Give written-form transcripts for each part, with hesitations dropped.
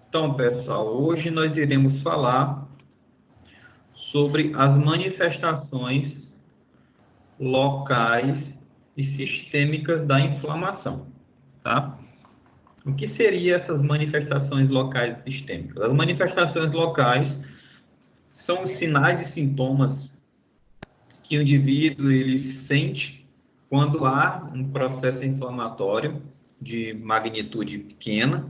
Então, pessoal, hoje nós iremos falar sobre as manifestações locais e sistêmicas da inflamação, tá? O que seriam essas manifestações locais e sistêmicas? As manifestações locais são os sinais e sintomas que o indivíduo ele sente quando há um processo inflamatório de magnitude pequena,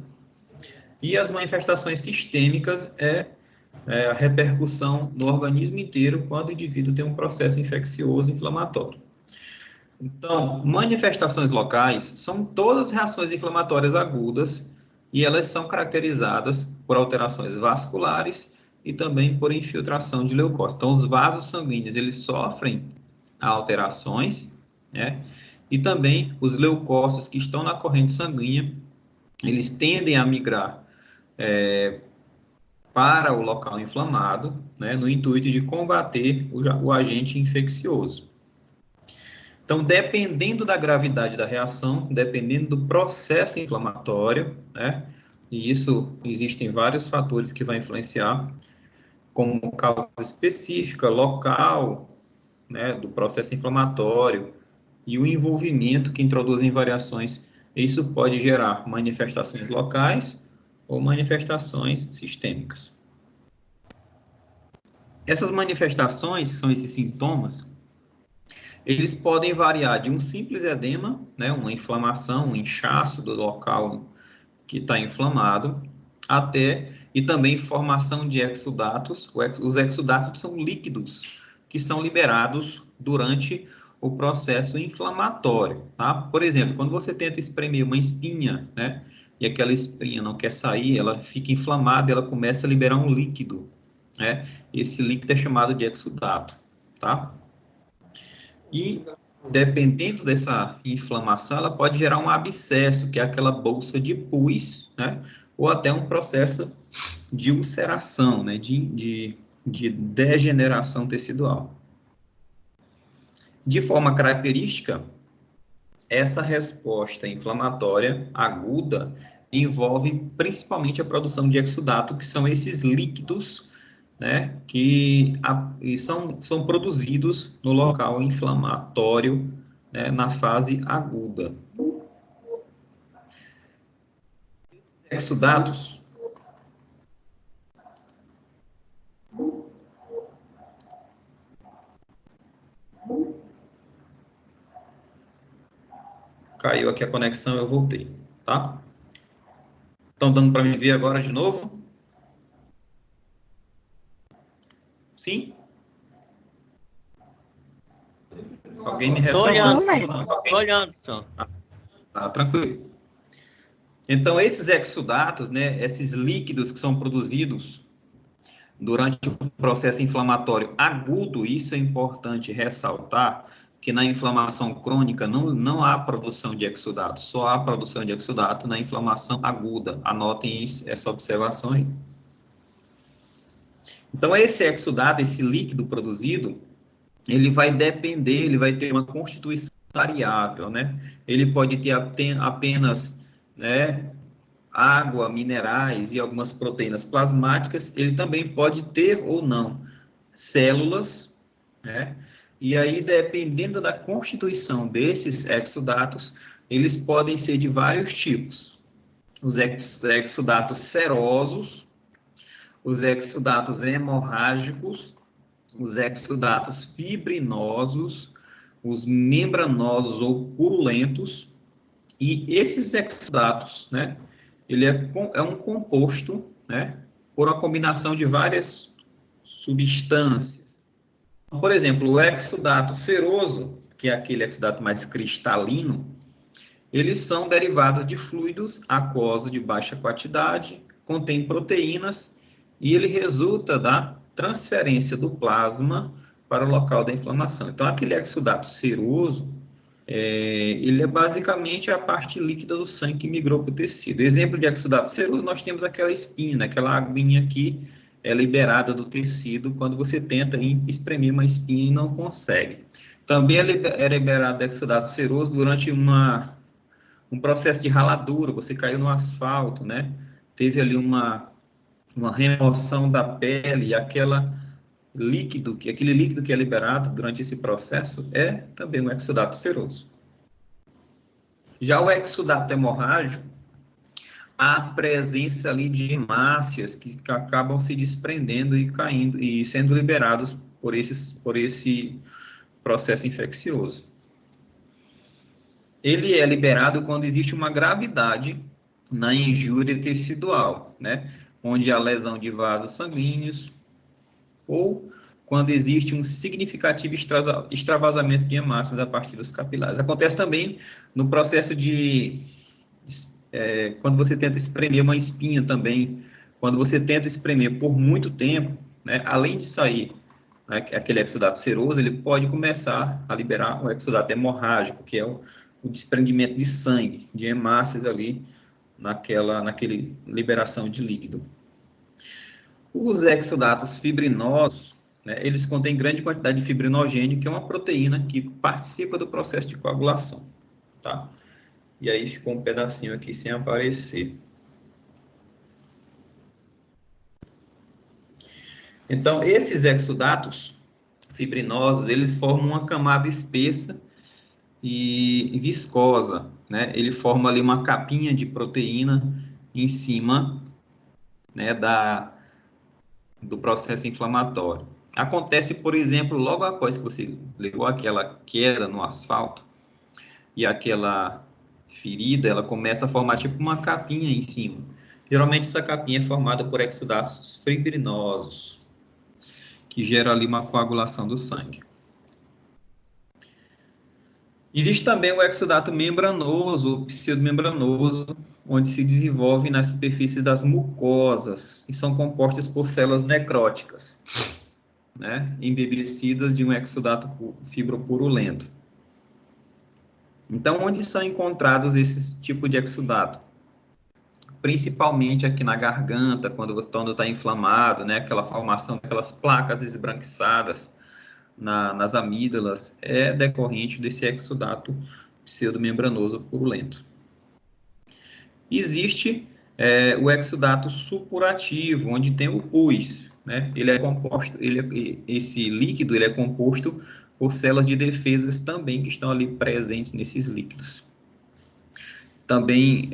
e as manifestações sistêmicas é a repercussão no organismo inteiro quando o indivíduo tem um processo infeccioso inflamatório. Então, manifestações locais são todas as reações inflamatórias agudas e elas são caracterizadas por alterações vasculares e também por infiltração de leucócitos. Então, os vasos sanguíneos, eles sofrem alterações, né? E também os leucócitos que estão na corrente sanguínea, eles tendem a migrar para o local inflamado, né, no intuito de combater o agente infeccioso. Então, dependendo da gravidade da reação, dependendo do processo inflamatório, né, e isso existem vários fatores que vão influenciar, como causa específica, local, né, do processo inflamatório e o envolvimento que introduzem variações, isso pode gerar manifestações locais ou manifestações sistêmicas. Essas manifestações, que são esses sintomas, eles podem variar de um simples edema, né, uma inflamação, um inchaço do local que está inflamado, e também formação de exudatos. Os exudatos são líquidos que são liberados durante o processo inflamatório, tá? Por exemplo, quando você tenta espremer uma espinha, né, e aquela espinha não quer sair, ela fica inflamada, ela começa a liberar um líquido, né? Esse líquido é chamado de exudato, tá? E dependendo dessa inflamação, ela pode gerar um abscesso, que é aquela bolsa de pus, né? Ou até um processo de ulceração, né? De degeneração tecidual. De forma característica, essa resposta inflamatória aguda envolve principalmente a produção de exudato, que são esses líquidos, né, que são produzidos no local inflamatório, né, na fase aguda. Exudatos caiu aqui a conexão, eu voltei, tá? Estão dando para me ver agora de novo? Sim? Alguém me responde? Estou olhando, só. Tá, tranquilo. Então, esses exudatos, né, esses líquidos que são produzidos durante o processo inflamatório agudo, isso é importante ressaltar, que na inflamação crônica não há produção de exudato, só há produção de exudato na inflamação aguda. Anotem essa observação aí. Então, esse exudato, esse líquido produzido, ele vai depender, ele vai ter uma constituição variável, né? Ele pode ter apenas, né, água, minerais e algumas proteínas plasmáticas. Ele também pode ter ou não células, né? E aí, dependendo da constituição desses exudatos, eles podem ser de vários tipos. Os exudatos serosos, os exudatos hemorrágicos, os exudatos fibrinosos, os membranosos ou purulentos, e esses exudatos, né, ele é um composto, né, por uma combinação de várias substâncias. Por exemplo, o exudato seroso, que é aquele exudato mais cristalino, eles são derivados de fluidos aquosos de baixa quantidade, contém proteínas, e ele resulta da transferência do plasma para o local da inflamação. Então, aquele exudato seroso, ele é basicamente a parte líquida do sangue que migrou para o tecido. Exemplo de exudato seroso, nós temos aquela espinha, aquela aguinha que é liberada do tecido quando você tenta espremer uma espinha e não consegue. Também é liberado exudato seroso durante um processo de raladura, você caiu no asfalto, né? teve ali uma remoção da pele, aquele líquido que é liberado durante esse processo é também um exudato seroso. Já o exudato hemorrágico, há presença ali de hemácias que acabam se desprendendo e caindo e sendo liberados por esse processo infeccioso. Ele é liberado quando existe uma gravidade na injúria tecidual, né? Onde há lesão de vasos sanguíneos ou quando existe um significativo extravasamento de hemácias a partir dos capilares. Acontece também no processo quando você tenta espremer uma espinha também, quando você tenta espremer por muito tempo, né, além de sair, né, aquele exudato seroso, ele pode começar a liberar o exudato hemorrágico, que é o desprendimento de sangue, de hemácias ali, naquele liberação de líquido. Os exudatos fibrinosos, né, eles contêm grande quantidade de fibrinogênio, que é uma proteína que participa do processo de coagulação, tá? E aí ficou um pedacinho aqui sem aparecer. Então, esses exudatos fibrinosos, eles formam uma camada espessa e viscosa, né? Ele forma ali uma capinha de proteína em cima, né, do processo inflamatório. Acontece, por exemplo, logo após que você levou aquela queda no asfalto e aquela ferida, ela começa a formar tipo uma capinha em cima. Geralmente essa capinha é formada por exudatos fibrinosos, que gera ali uma coagulação do sangue. Existe também o exudato membranoso, ou pseudomembranoso, onde se desenvolve nas superfícies das mucosas, e são compostas por células necróticas, né, embebecidas de um exudato fibropurulento. Então, onde são encontrados esses tipos de exudato? Principalmente aqui na garganta, quando está inflamado, né, aquela formação daquelas placas esbranquiçadas nas amígdalas, é decorrente desse exudato pseudomembranoso purulento. Existe o exudato supurativo, onde tem o pus, né? Ele é composto, esse líquido ele é composto por células de defesas também que estão ali presentes nesses líquidos. Também,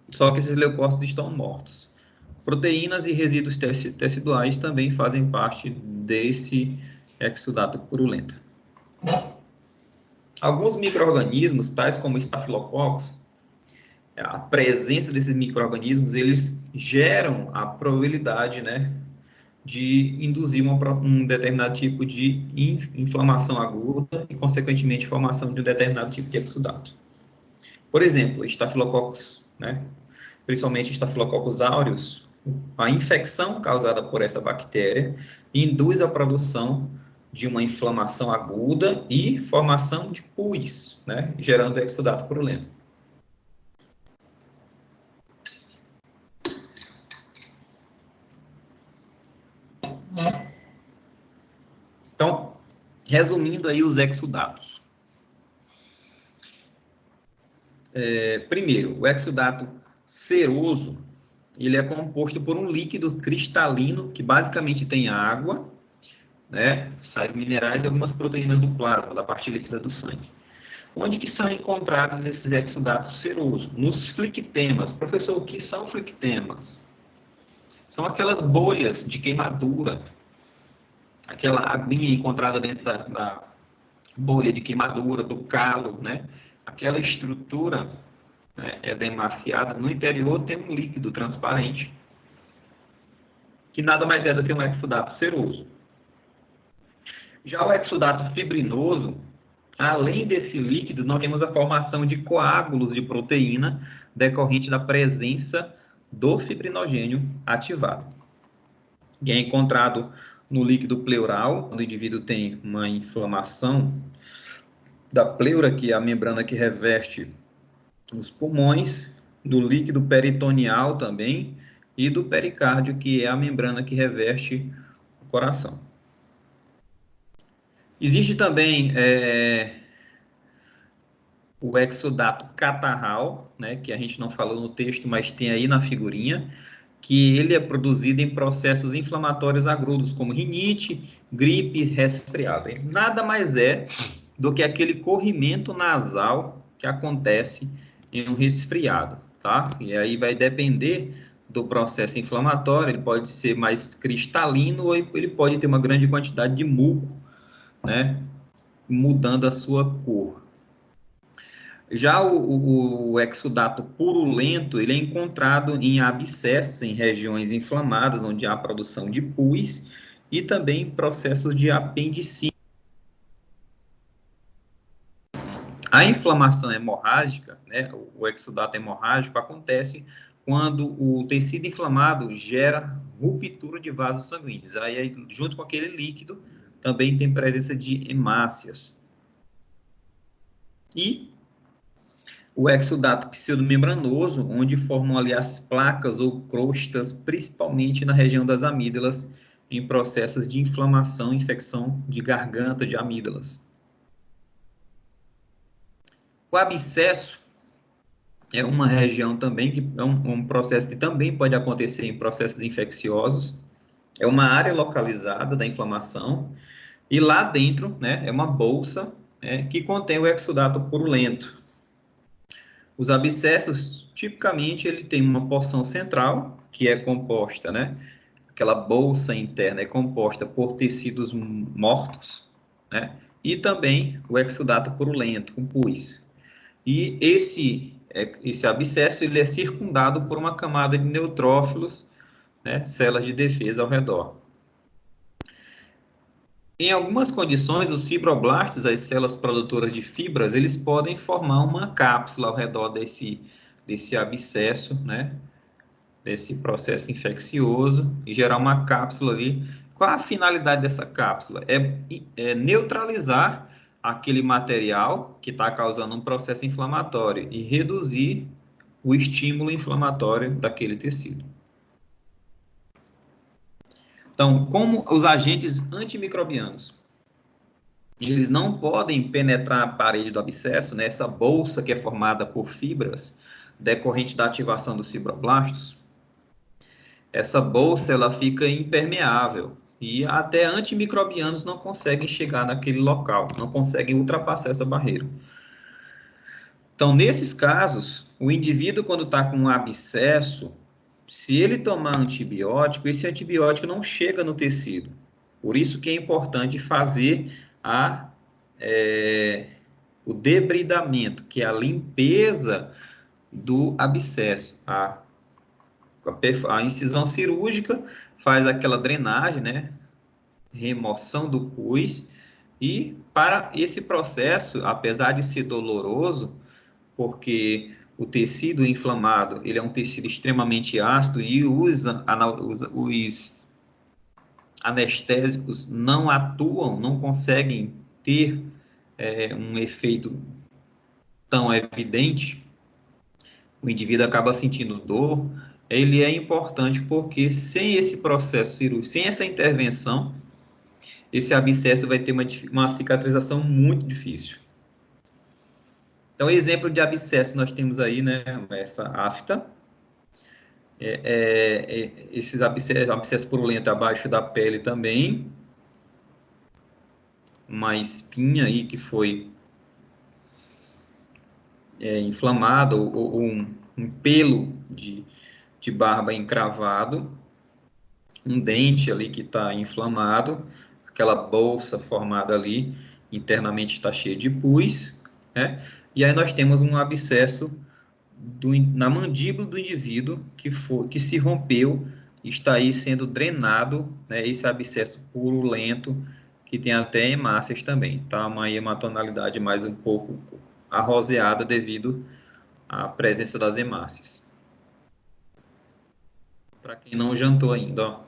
só que esses leucócitos estão mortos. Proteínas e resíduos teciduais também fazem parte desse exudato purulento. Alguns micro-organismos, tais como estafilococos, a presença desses micro-organismos, eles geram a probabilidade, né, de induzir um determinado tipo de inflamação aguda e, consequentemente, formação de um determinado tipo de exudato. Por exemplo, estafilococos, né, principalmente estafilococos aureus, a infecção causada por essa bactéria induz a produção de uma inflamação aguda e formação de pus, né, gerando exudato purulento. Então, resumindo aí os exudatos. Primeiro, o exudato seroso, ele é composto por um líquido cristalino que basicamente tem água, né, sais minerais e algumas proteínas do plasma, da parte líquida do sangue. Onde que são encontrados esses exudatos serosos? Nos flictemas. Professor, o que são flictemas? São aquelas bolhas de queimadura, aquela aguinha encontrada dentro da bolha de queimadura, do calo, né? Aquela estrutura, né, edemaciada. No interior tem um líquido transparente, que nada mais é do que um exudato seroso. Já o exudato fibrinoso, além desse líquido, nós temos a formação de coágulos de proteína decorrente da presença do fibrinogênio ativado. Que é encontrado no líquido pleural, quando o indivíduo tem uma inflamação da pleura, que é a membrana que reveste os pulmões, do líquido peritoneal também, e do pericárdio, que é a membrana que reveste o coração. Existe também o exudato catarral, né, que a gente não falou no texto, mas tem aí na figurinha, que ele é produzido em processos inflamatórios agudos, como rinite, gripe, resfriado. Ele nada mais é do que aquele corrimento nasal que acontece em um resfriado, tá? E aí vai depender do processo inflamatório, ele pode ser mais cristalino ou ele pode ter uma grande quantidade de muco, né? Mudando a sua cor. Já o exudato purulento, ele é encontrado em abscessos, em regiões inflamadas, onde há produção de pus, e também em processos de apendicite. A inflamação hemorrágica, né, o exudato hemorrágico, acontece quando o tecido inflamado gera ruptura de vasos sanguíneos. Aí, junto com aquele líquido, também tem presença de hemácias. E o exudato pseudomembranoso, onde formam ali as placas ou crostas, principalmente na região das amígdalas, em processos de inflamação, infecção de garganta, de amígdalas. O abscesso é uma região também, que é um processo que também pode acontecer em processos infecciosos, é uma área localizada da inflamação, e lá dentro, né, é uma bolsa, né, que contém o exudato purulento. Os abscessos, tipicamente, ele tem uma porção central, que é composta, né? Aquela bolsa interna é composta por tecidos mortos, né? E também o exudato purulento, com pus. E esse abscesso, ele é circundado por uma camada de neutrófilos, né? Células de defesa ao redor. Em algumas condições, os fibroblastos, as células produtoras de fibras, eles podem formar uma cápsula ao redor desse abscesso, né? Desse processo infeccioso e gerar uma cápsula ali. Qual a finalidade dessa cápsula? É neutralizar aquele material que está causando um processo inflamatório e reduzir o estímulo inflamatório daquele tecido. Então, como os agentes antimicrobianos, eles não podem penetrar a parede do abscesso, né, essa bolsa que é formada por fibras, decorrente da ativação dos fibroblastos, essa bolsa ela fica impermeável e até antimicrobianos não conseguem chegar naquele local, não conseguem ultrapassar essa barreira. Então, nesses casos, o indivíduo, quando está com um abscesso, se ele tomar antibiótico, esse antibiótico não chega no tecido. Por isso que é importante fazer o debridamento, que é a limpeza do abscesso. A incisão cirúrgica faz aquela drenagem, né? Remoção do pus. E para esse processo, apesar de ser doloroso, porque o tecido inflamado ele é um tecido extremamente ácido e os anestésicos não atuam, não conseguem ter um efeito tão evidente, o indivíduo acaba sentindo dor. Ele é importante porque sem esse processo cirúrgico, sem essa intervenção, esse abscesso vai ter uma cicatrização muito difícil. Então, exemplo de abscesso nós temos aí, né, essa afta, esses abscessos purulentos abaixo da pele também, uma espinha aí que foi inflamada, ou um pelo de barba encravado, um dente ali que está inflamado, aquela bolsa formada ali, internamente está cheia de pus, né? E aí nós temos um abscesso na mandíbula do indivíduo que se rompeu, está aí sendo drenado, né? Esse abscesso purulento, que tem até hemácias também, tá? Uma hematonalidade mais um pouco arroseada devido à presença das hemácias. Para quem não jantou ainda, ó.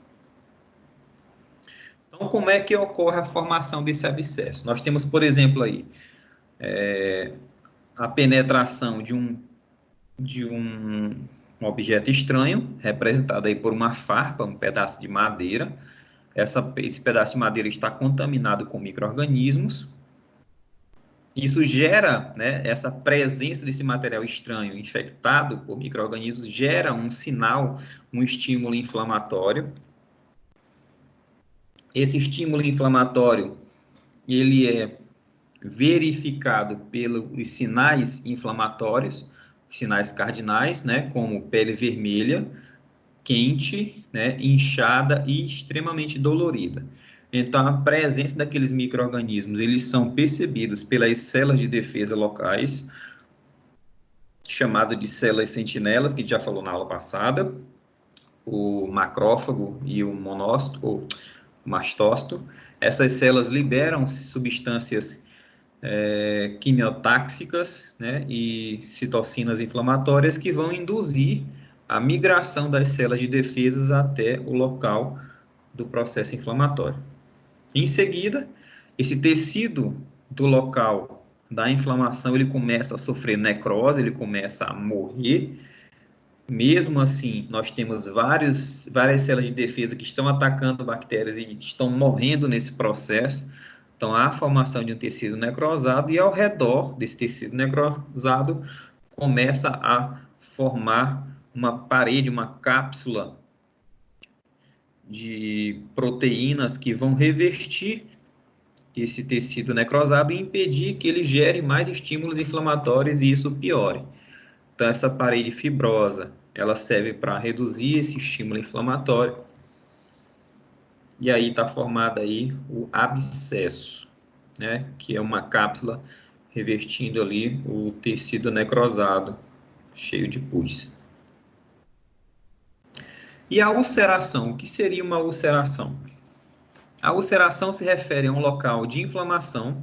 Então, como é que ocorre a formação desse abscesso? Nós temos, por exemplo, aí, a penetração de um objeto estranho, representado aí por uma farpa, um pedaço de madeira. Esse pedaço de madeira está contaminado com micro-organismos. Isso gera, né, essa presença desse material estranho infectado por micro-organismos gera um sinal, um estímulo inflamatório. Esse estímulo inflamatório, ele é verificado pelos sinais inflamatórios, sinais cardinais, né, como pele vermelha, quente, né, inchada e extremamente dolorida. Então, a presença daqueles micro-organismos, eles são percebidos pelas células de defesa locais, chamado de células sentinelas, que já falou na aula passada, o macrófago e o monócito, ou mastócito. Essas células liberam substâncias quimiotáxicas, né, e citocinas inflamatórias que vão induzir a migração das células de defesas até o local do processo inflamatório. Em seguida, esse tecido do local da inflamação, ele começa a sofrer necrose, ele começa a morrer. Mesmo assim, nós temos várias células de defesa que estão atacando bactérias e estão morrendo nesse processo. Então, há a formação de um tecido necrosado e ao redor desse tecido necrosado começa a formar uma parede, uma cápsula de proteínas que vão revestir esse tecido necrosado e impedir que ele gere mais estímulos inflamatórios e isso piore. Então, essa parede fibrosa, ela serve para reduzir esse estímulo inflamatório. E aí está formado aí o abscesso, né? Que é uma cápsula revestindo ali o tecido necrosado, cheio de pus. E a ulceração, o que seria uma ulceração? A ulceração se refere a um local de inflamação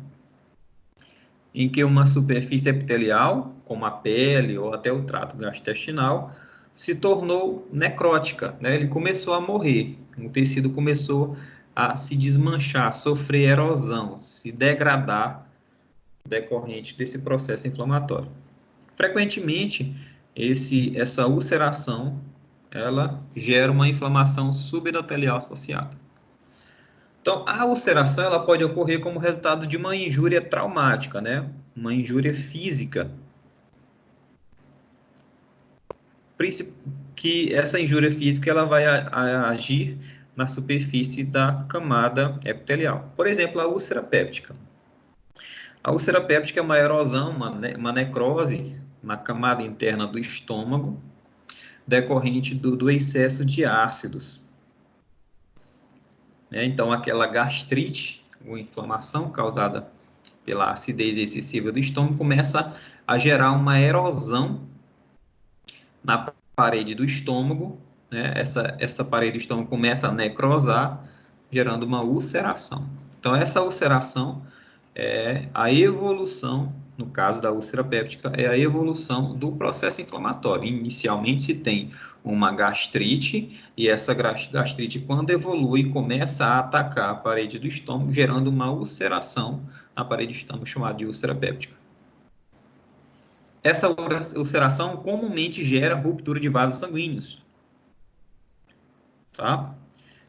em que uma superfície epitelial, como a pele ou até o trato gastrointestinal, se tornou necrótica, né? Ele começou a morrer, o tecido começou a se desmanchar, sofrer erosão, se degradar decorrente desse processo inflamatório. Frequentemente, essa ulceração, ela gera uma inflamação subendotelial associada. Então, a ulceração ela pode ocorrer como resultado de uma injúria traumática, né? Uma injúria física. Que essa injúria física ela vai agir na superfície da camada epitelial. Por exemplo, a úlcera péptica. A úlcera péptica é uma erosão, uma necrose na camada interna do estômago, decorrente do excesso de ácidos. Então, aquela gastrite, ou inflamação causada pela acidez excessiva do estômago, começa a gerar uma erosão na parede do estômago, né? Essa parede do estômago começa a necrosar, gerando uma ulceração. Então, essa ulceração é a evolução, no caso da úlcera péptica, é a evolução do processo inflamatório. Inicialmente se tem uma gastrite, e essa gastrite, quando evolui, começa a atacar a parede do estômago, gerando uma ulceração na parede do estômago, chamada de úlcera péptica. Essa ulceração comumente gera ruptura de vasos sanguíneos. Tá?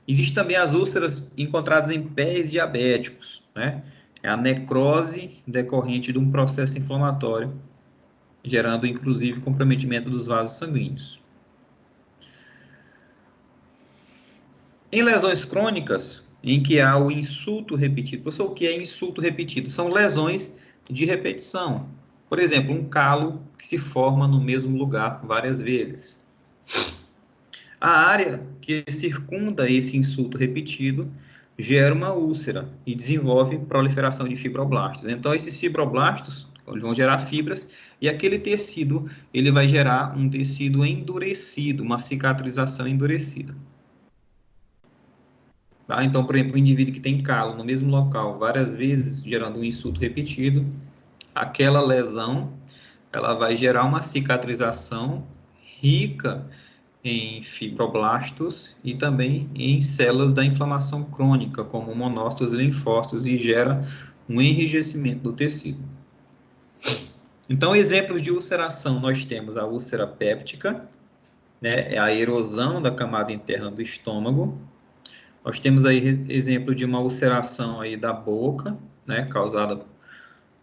Existem também as úlceras encontradas em pés diabéticos, né? É a necrose decorrente de um processo inflamatório, gerando, inclusive, comprometimento dos vasos sanguíneos. Em lesões crônicas, em que há o insulto repetido. Professor, o que é insulto repetido? São lesões de repetição. Por exemplo, um calo que se forma no mesmo lugar várias vezes. A área que circunda esse insulto repetido gera uma úlcera e desenvolve proliferação de fibroblastos. Então, esses fibroblastos vão gerar fibras e aquele tecido ele vai gerar um tecido endurecido, uma cicatrização endurecida. Tá? Então, por exemplo, um indivíduo que tem calo no mesmo local várias vezes, gerando um insulto repetido, aquela lesão ela vai gerar uma cicatrização rica em fibroblastos e também em células da inflamação crônica, como monócitos e linfócitos, e gera um enrijecimento do tecido. Então, exemplos de ulceração, nós temos a úlcera péptica, né, é a erosão da camada interna do estômago. Nós temos aí exemplo de uma ulceração aí da boca, né, causada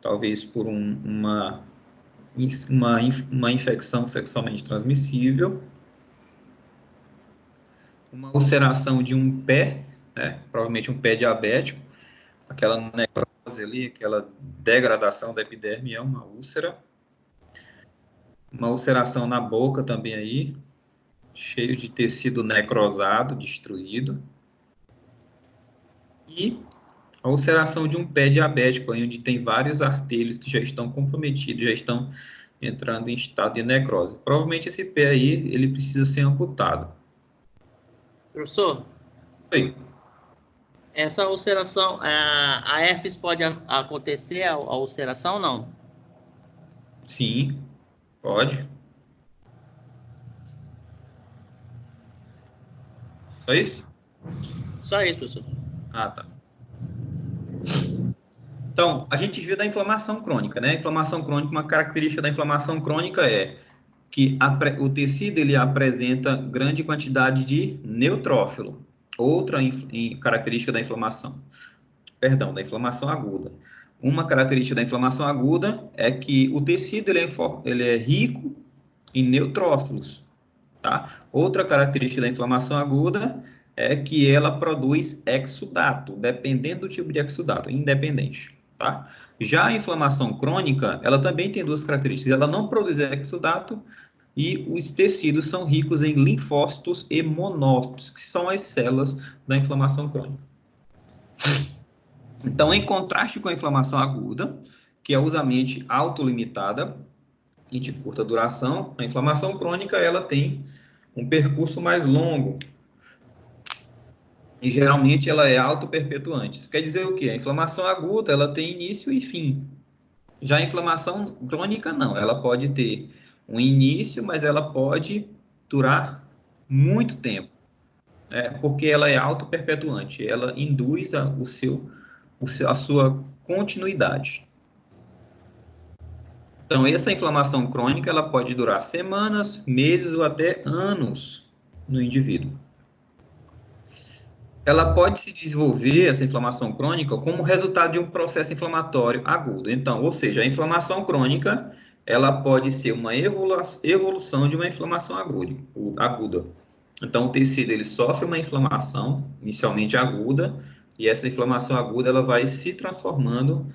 talvez por uma infecção sexualmente transmissível, uma ulceração de um pé, né, provavelmente um pé diabético, aquela necrose ali, aquela degradação da epiderme é uma úlcera. Uma ulceração na boca também aí, cheio de tecido necrosado, destruído. E a ulceração de um pé diabético, onde tem vários artérios que já estão comprometidos, já estão entrando em estado de necrose. Provavelmente esse pé aí, ele precisa ser amputado. Professor, Oi. essa ulceração, a herpes pode acontecer, a ulceração, não? Sim, pode. Só isso? Só isso, professor. Ah, tá. Então, a gente viu da inflamação crônica, né? A inflamação crônica, uma característica da inflamação crônica é que o tecido ele apresenta grande quantidade de neutrófilo. Outra característica da inflamação, perdão, da inflamação aguda. Uma característica da inflamação aguda é que o tecido ele é rico em neutrófilos, tá? Outra característica da inflamação aguda é que ela produz exudato, dependendo do tipo de exudato, independente, tá? Já a inflamação crônica, ela também tem duas características. Ela não produz exudato e os tecidos são ricos em linfócitos e monócitos, que são as células da inflamação crônica. Então, em contraste com a inflamação aguda, que é usualmente autolimitada e de curta duração, a inflamação crônica ela tem um percurso mais longo e geralmente ela é autoperpetuante. Isso quer dizer o quê? A inflamação aguda ela tem início e fim. Já a inflamação crônica não, ela pode ter um início, mas ela pode durar muito tempo, porque ela é autoperpetuante, ela induz a sua continuidade. Então, essa inflamação crônica ela pode durar semanas, meses ou até anos no indivíduo. Ela pode se desenvolver, essa inflamação crônica, como resultado de um processo inflamatório agudo. Então, ou seja, a inflamação crônica, ela pode ser uma evolução de uma inflamação aguda. Então, o tecido, ele sofre uma inflamação, inicialmente aguda, e essa inflamação aguda, ela vai se transformando,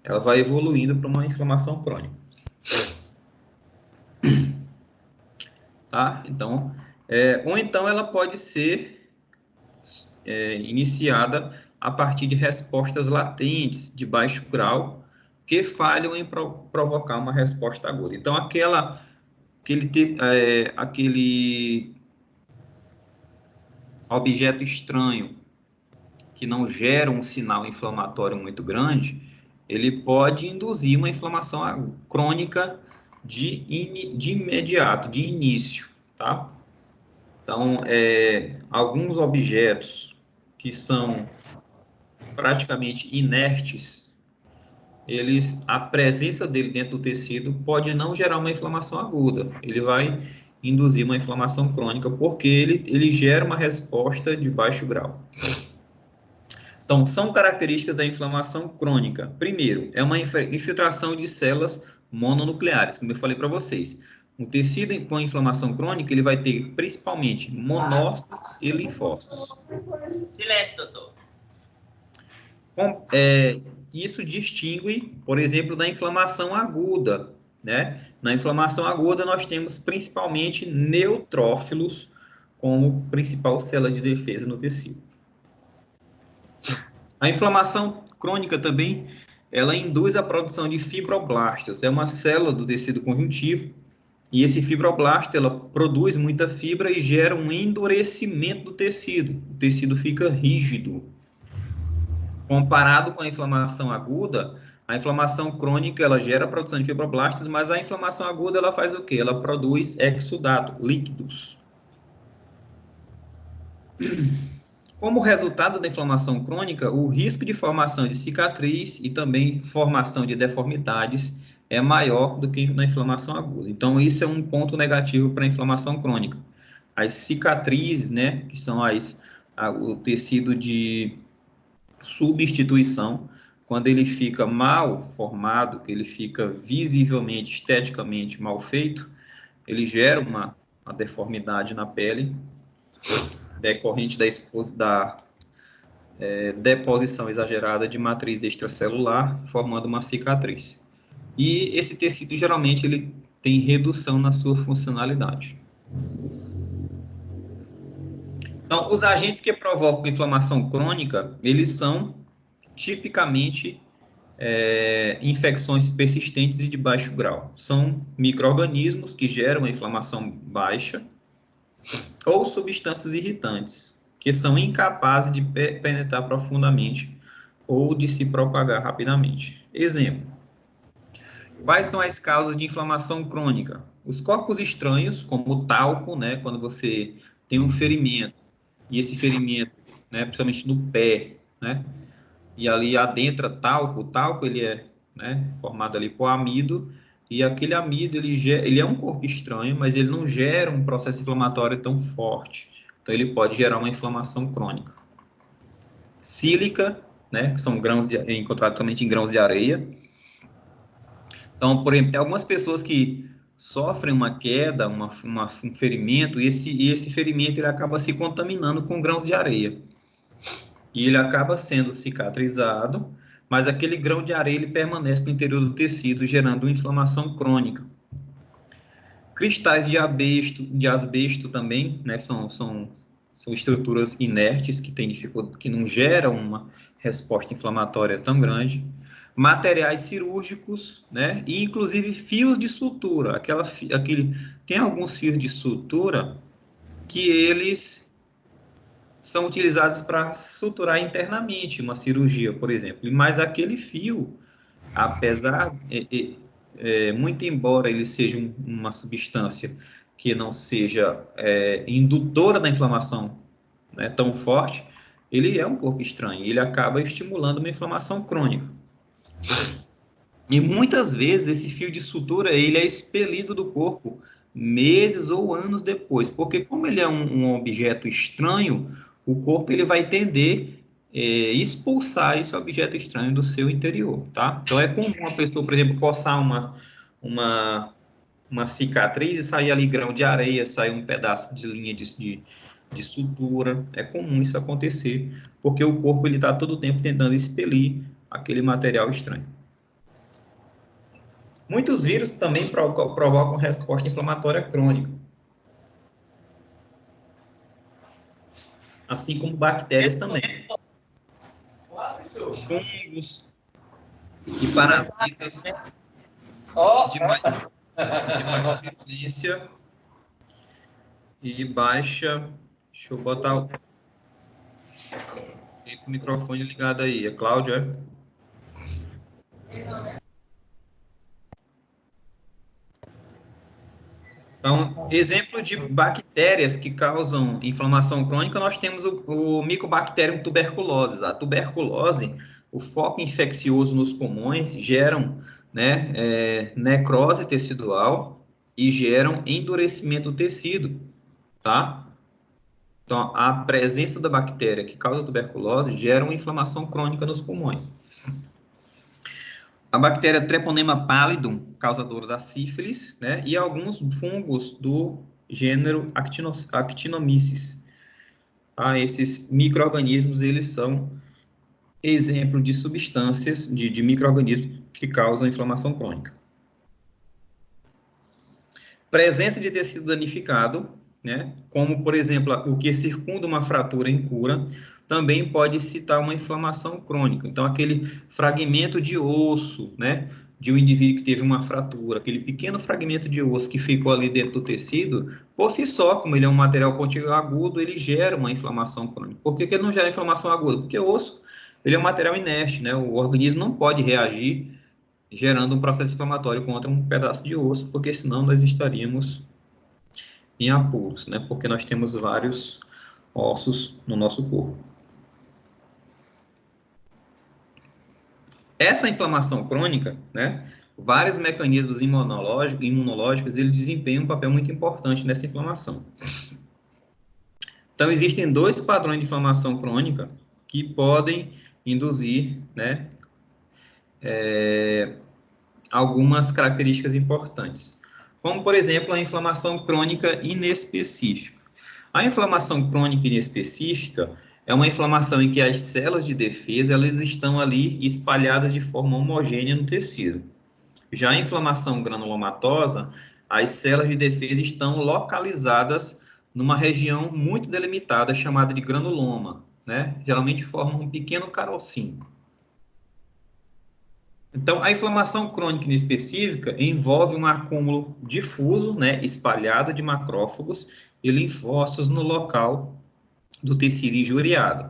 ela vai evoluindo para uma inflamação crônica. Tá? Então, ou então ela pode ser iniciada a partir de respostas latentes de baixo grau que falham em provocar uma resposta aguda. Então, aquele objeto estranho que não gera um sinal inflamatório muito grande, ele pode induzir uma inflamação crônica de imediato, de início, tá? Então, alguns objetos que são praticamente inertes, a presença dele dentro do tecido pode não gerar uma inflamação aguda. Ele vai induzir uma inflamação crônica, porque ele gera uma resposta de baixo grau. Então, são características da inflamação crônica. Primeiro, é uma infiltração de células mononucleares, como eu falei para vocês. Um tecido com inflamação crônica, ele vai ter principalmente monócitos e linfócitos. Silêncio, doutor. Isso distingue, por exemplo, da inflamação aguda, né? Na inflamação aguda, nós temos principalmente neutrófilos como principal célula de defesa no tecido. A inflamação crônica também, ela induz a produção de fibroblastos, é uma célula do tecido conjuntivo, e esse fibroblasto, ela produz muita fibra e gera um endurecimento do tecido, o tecido fica rígido. Comparado com a inflamação aguda, a inflamação crônica, ela gera a produção de fibroblastos, mas a inflamação aguda, ela faz o quê? Ela produz exudato, líquidos. Como resultado da inflamação crônica, o risco de formação de cicatriz e também formação de deformidades é maior do que na inflamação aguda. Então, isso é um ponto negativo para a inflamação crônica. As cicatrizes, né, que são o tecido de substituição, quando ele fica mal formado, que ele fica visivelmente, esteticamente mal feito, ele gera uma deformidade na pele, decorrente da deposição exagerada de matriz extracelular, formando uma cicatriz. E esse tecido, geralmente, ele tem redução na sua funcionalidade. Então, os agentes que provocam inflamação crônica, eles são tipicamente infecções persistentes e de baixo grau. São micro-organismos que geram a inflamação baixa ou substâncias irritantes, que são incapazes de penetrar profundamente ou de se propagar rapidamente. Exemplo: quais são as causas de inflamação crônica? Os corpos estranhos, como o talco, né, quando você tem um ferimento, e esse ferimento, né, principalmente no pé, né, e ali adentra talco, o talco ele é, né, formado ali por amido, e aquele amido ele é um corpo estranho, mas ele não gera um processo inflamatório tão forte, então ele pode gerar uma inflamação crônica. Sílica, né, que são grãos encontrados somente em grãos de areia. Então, por exemplo, tem algumas pessoas que sofrem uma queda, um ferimento, e esse ferimento ele acaba se contaminando com grãos de areia. E ele acaba sendo cicatrizado, mas aquele grão de areia ele permanece no interior do tecido, gerando uma inflamação crônica. Cristais de asbesto também, né, são estruturas inertes que não geram uma resposta inflamatória tão grande. Materiais cirúrgicos, né, e inclusive fios de sutura. Tem alguns fios de sutura que eles são utilizados para suturar internamente uma cirurgia, por exemplo. Mas aquele fio, apesar, muito embora ele seja uma substância que não seja indutora da inflamação, né, tão forte, ele é um corpo estranho, ele acaba estimulando uma inflamação crônica. E muitas vezes esse fio de sutura ele é expelido do corpo meses ou anos depois, porque como ele é um objeto estranho, o corpo ele vai tender expulsar esse objeto estranho do seu interior, tá? Então é comum uma pessoa, por exemplo, coçar uma cicatriz e sair ali grão de areia, sair um pedaço de linha de sutura. É comum isso acontecer, porque o corpo ele está todo o tempo tentando expelir aquele material estranho. Muitos vírus também provocam resposta inflamatória crônica, assim como bactérias também. Fungos e parasitas de maior virulência e baixa. Deixa eu botar o microfone ligado aí. É Cláudio, é? Então, exemplo de bactérias que causam inflamação crônica, nós temos o Mycobacterium tuberculosis. A tuberculose, o foco infeccioso nos pulmões, geram, né, necrose tecidual e geram endurecimento do tecido, tá? Então, a presença da bactéria que causa tuberculose gera uma inflamação crônica nos pulmões. A bactéria Treponema pallidum, causadora da sífilis, né, e alguns fungos do gênero Actinomyces. Esses micro-organismos, eles são exemplo de substâncias, de micro-organismos que causam inflamação crônica. Presença de tecido danificado, né, como, por exemplo, o que circunda uma fratura em cura, também pode citar uma inflamação crônica. Então, aquele fragmento de osso, né, de um indivíduo que teve uma fratura, aquele pequeno fragmento de osso que ficou ali dentro do tecido, por si só, como ele é um material pontiagudo, ele gera uma inflamação crônica. Por que ele não gera inflamação aguda? Porque o osso, ele é um material inerte, né, o organismo não pode reagir gerando um processo inflamatório contra um pedaço de osso, porque senão nós estaríamos em apuros, né? Porque nós temos vários ossos no nosso corpo. Essa inflamação crônica, né? Vários mecanismos imunológicos, eles desempenham um papel muito importante nessa inflamação. Então, existem dois padrões de inflamação crônica que podem induzir, né, algumas características importantes, como, por exemplo, a inflamação crônica inespecífica. A inflamação crônica inespecífica é uma inflamação em que as células de defesa elas estão ali espalhadas de forma homogênea no tecido. Já a inflamação granulomatosa, as células de defesa estão localizadas numa região muito delimitada chamada de granuloma, né? Geralmente formam um pequeno carocinho. Então, a inflamação crônica inespecífica envolve um acúmulo difuso, né, espalhado de macrófagos e linfócitos no local do tecido injuriado.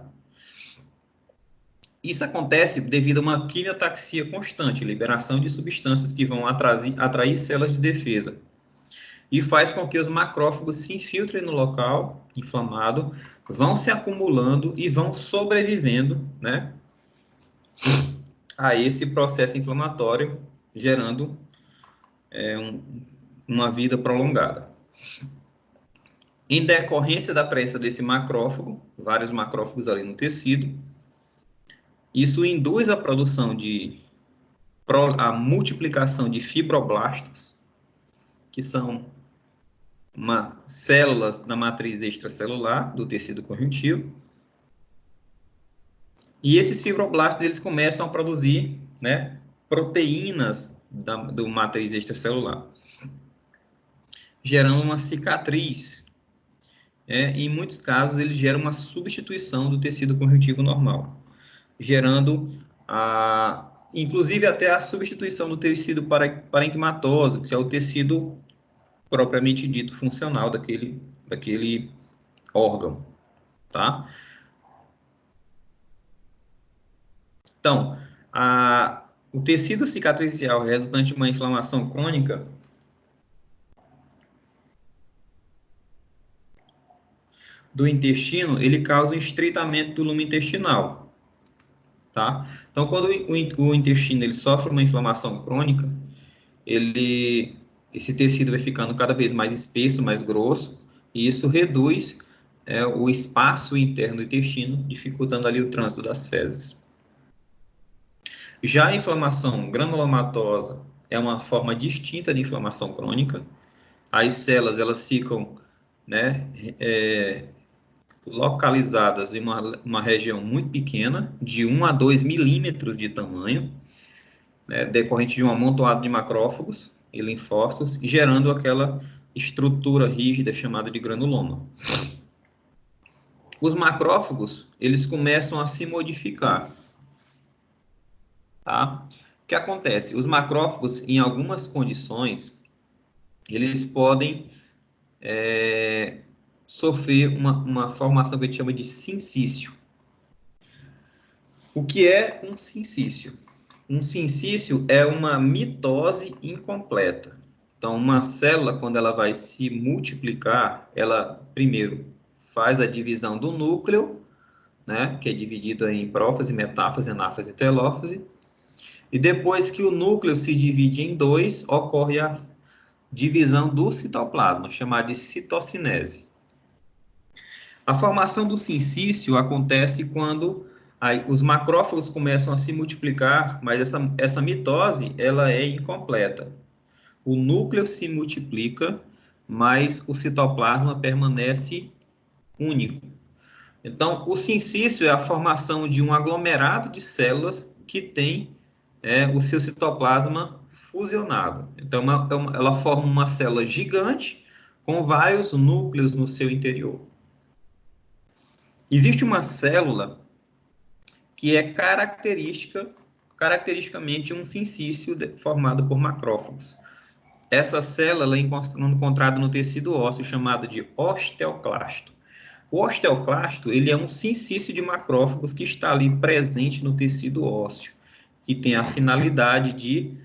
Isso acontece devido a uma quimiotaxia constante, liberação de substâncias que vão atrair células de defesa, e faz com que os macrófagos se infiltrem no local inflamado, vão se acumulando e vão sobrevivendo, né, a esse processo inflamatório, gerando uma vida prolongada. Em decorrência da presença desse macrófago, vários macrófagos ali no tecido, isso induz a produção a multiplicação de fibroblastos, que são células da matriz extracelular do tecido conjuntivo. E esses fibroblastos eles começam a produzir, né, proteínas do matriz extracelular, gerando uma cicatriz. Em muitos casos, ele gera uma substituição do tecido conjuntivo normal, gerando, inclusive, até a substituição do tecido parenquimatoso, que é o tecido propriamente dito funcional daquele órgão, tá? Então, o tecido cicatricial resultante de uma inflamação crônica do intestino, ele causa um estreitamento do lume intestinal, tá? Então, quando o intestino ele sofre uma inflamação crônica, esse tecido vai ficando cada vez mais espesso, mais grosso, e isso reduz o espaço interno do intestino, dificultando ali o trânsito das fezes. Já a inflamação granulomatosa é uma forma distinta de inflamação crônica. As células elas ficam, né, localizadas em uma região muito pequena, de 1 a 2 milímetros de tamanho, né, decorrente de um amontoado de macrófagos e linfócitos, gerando aquela estrutura rígida chamada de granuloma. Os macrófagos, eles começam a se modificar, tá? O que acontece? Os macrófagos, em algumas condições, eles podem sofrer uma formação que a gente chama de sincício. O que é um sincício? Um sincício é uma mitose incompleta. Então, uma célula, quando ela vai se multiplicar, ela, primeiro, faz a divisão do núcleo, né, que é dividido em prófase, metáfase, anáfase e telófase, e depois que o núcleo se divide em dois, ocorre a divisão do citoplasma, chamada de citocinese. A formação do sincício acontece quando os macrófagos começam a se multiplicar, mas essa mitose ela é incompleta. O núcleo se multiplica, mas o citoplasma permanece único. Então, o sincício é a formação de um aglomerado de células que tem o seu citoplasma fusionado. Então, ela forma uma célula gigante com vários núcleos no seu interior. Existe uma célula que é caracteristicamente um sincício formado por macrófagos. Essa célula é encontrada no tecido ósseo chamado de osteoclasto. O osteoclasto ele é um sincício de macrófagos que está ali presente no tecido ósseo, que tem a finalidade de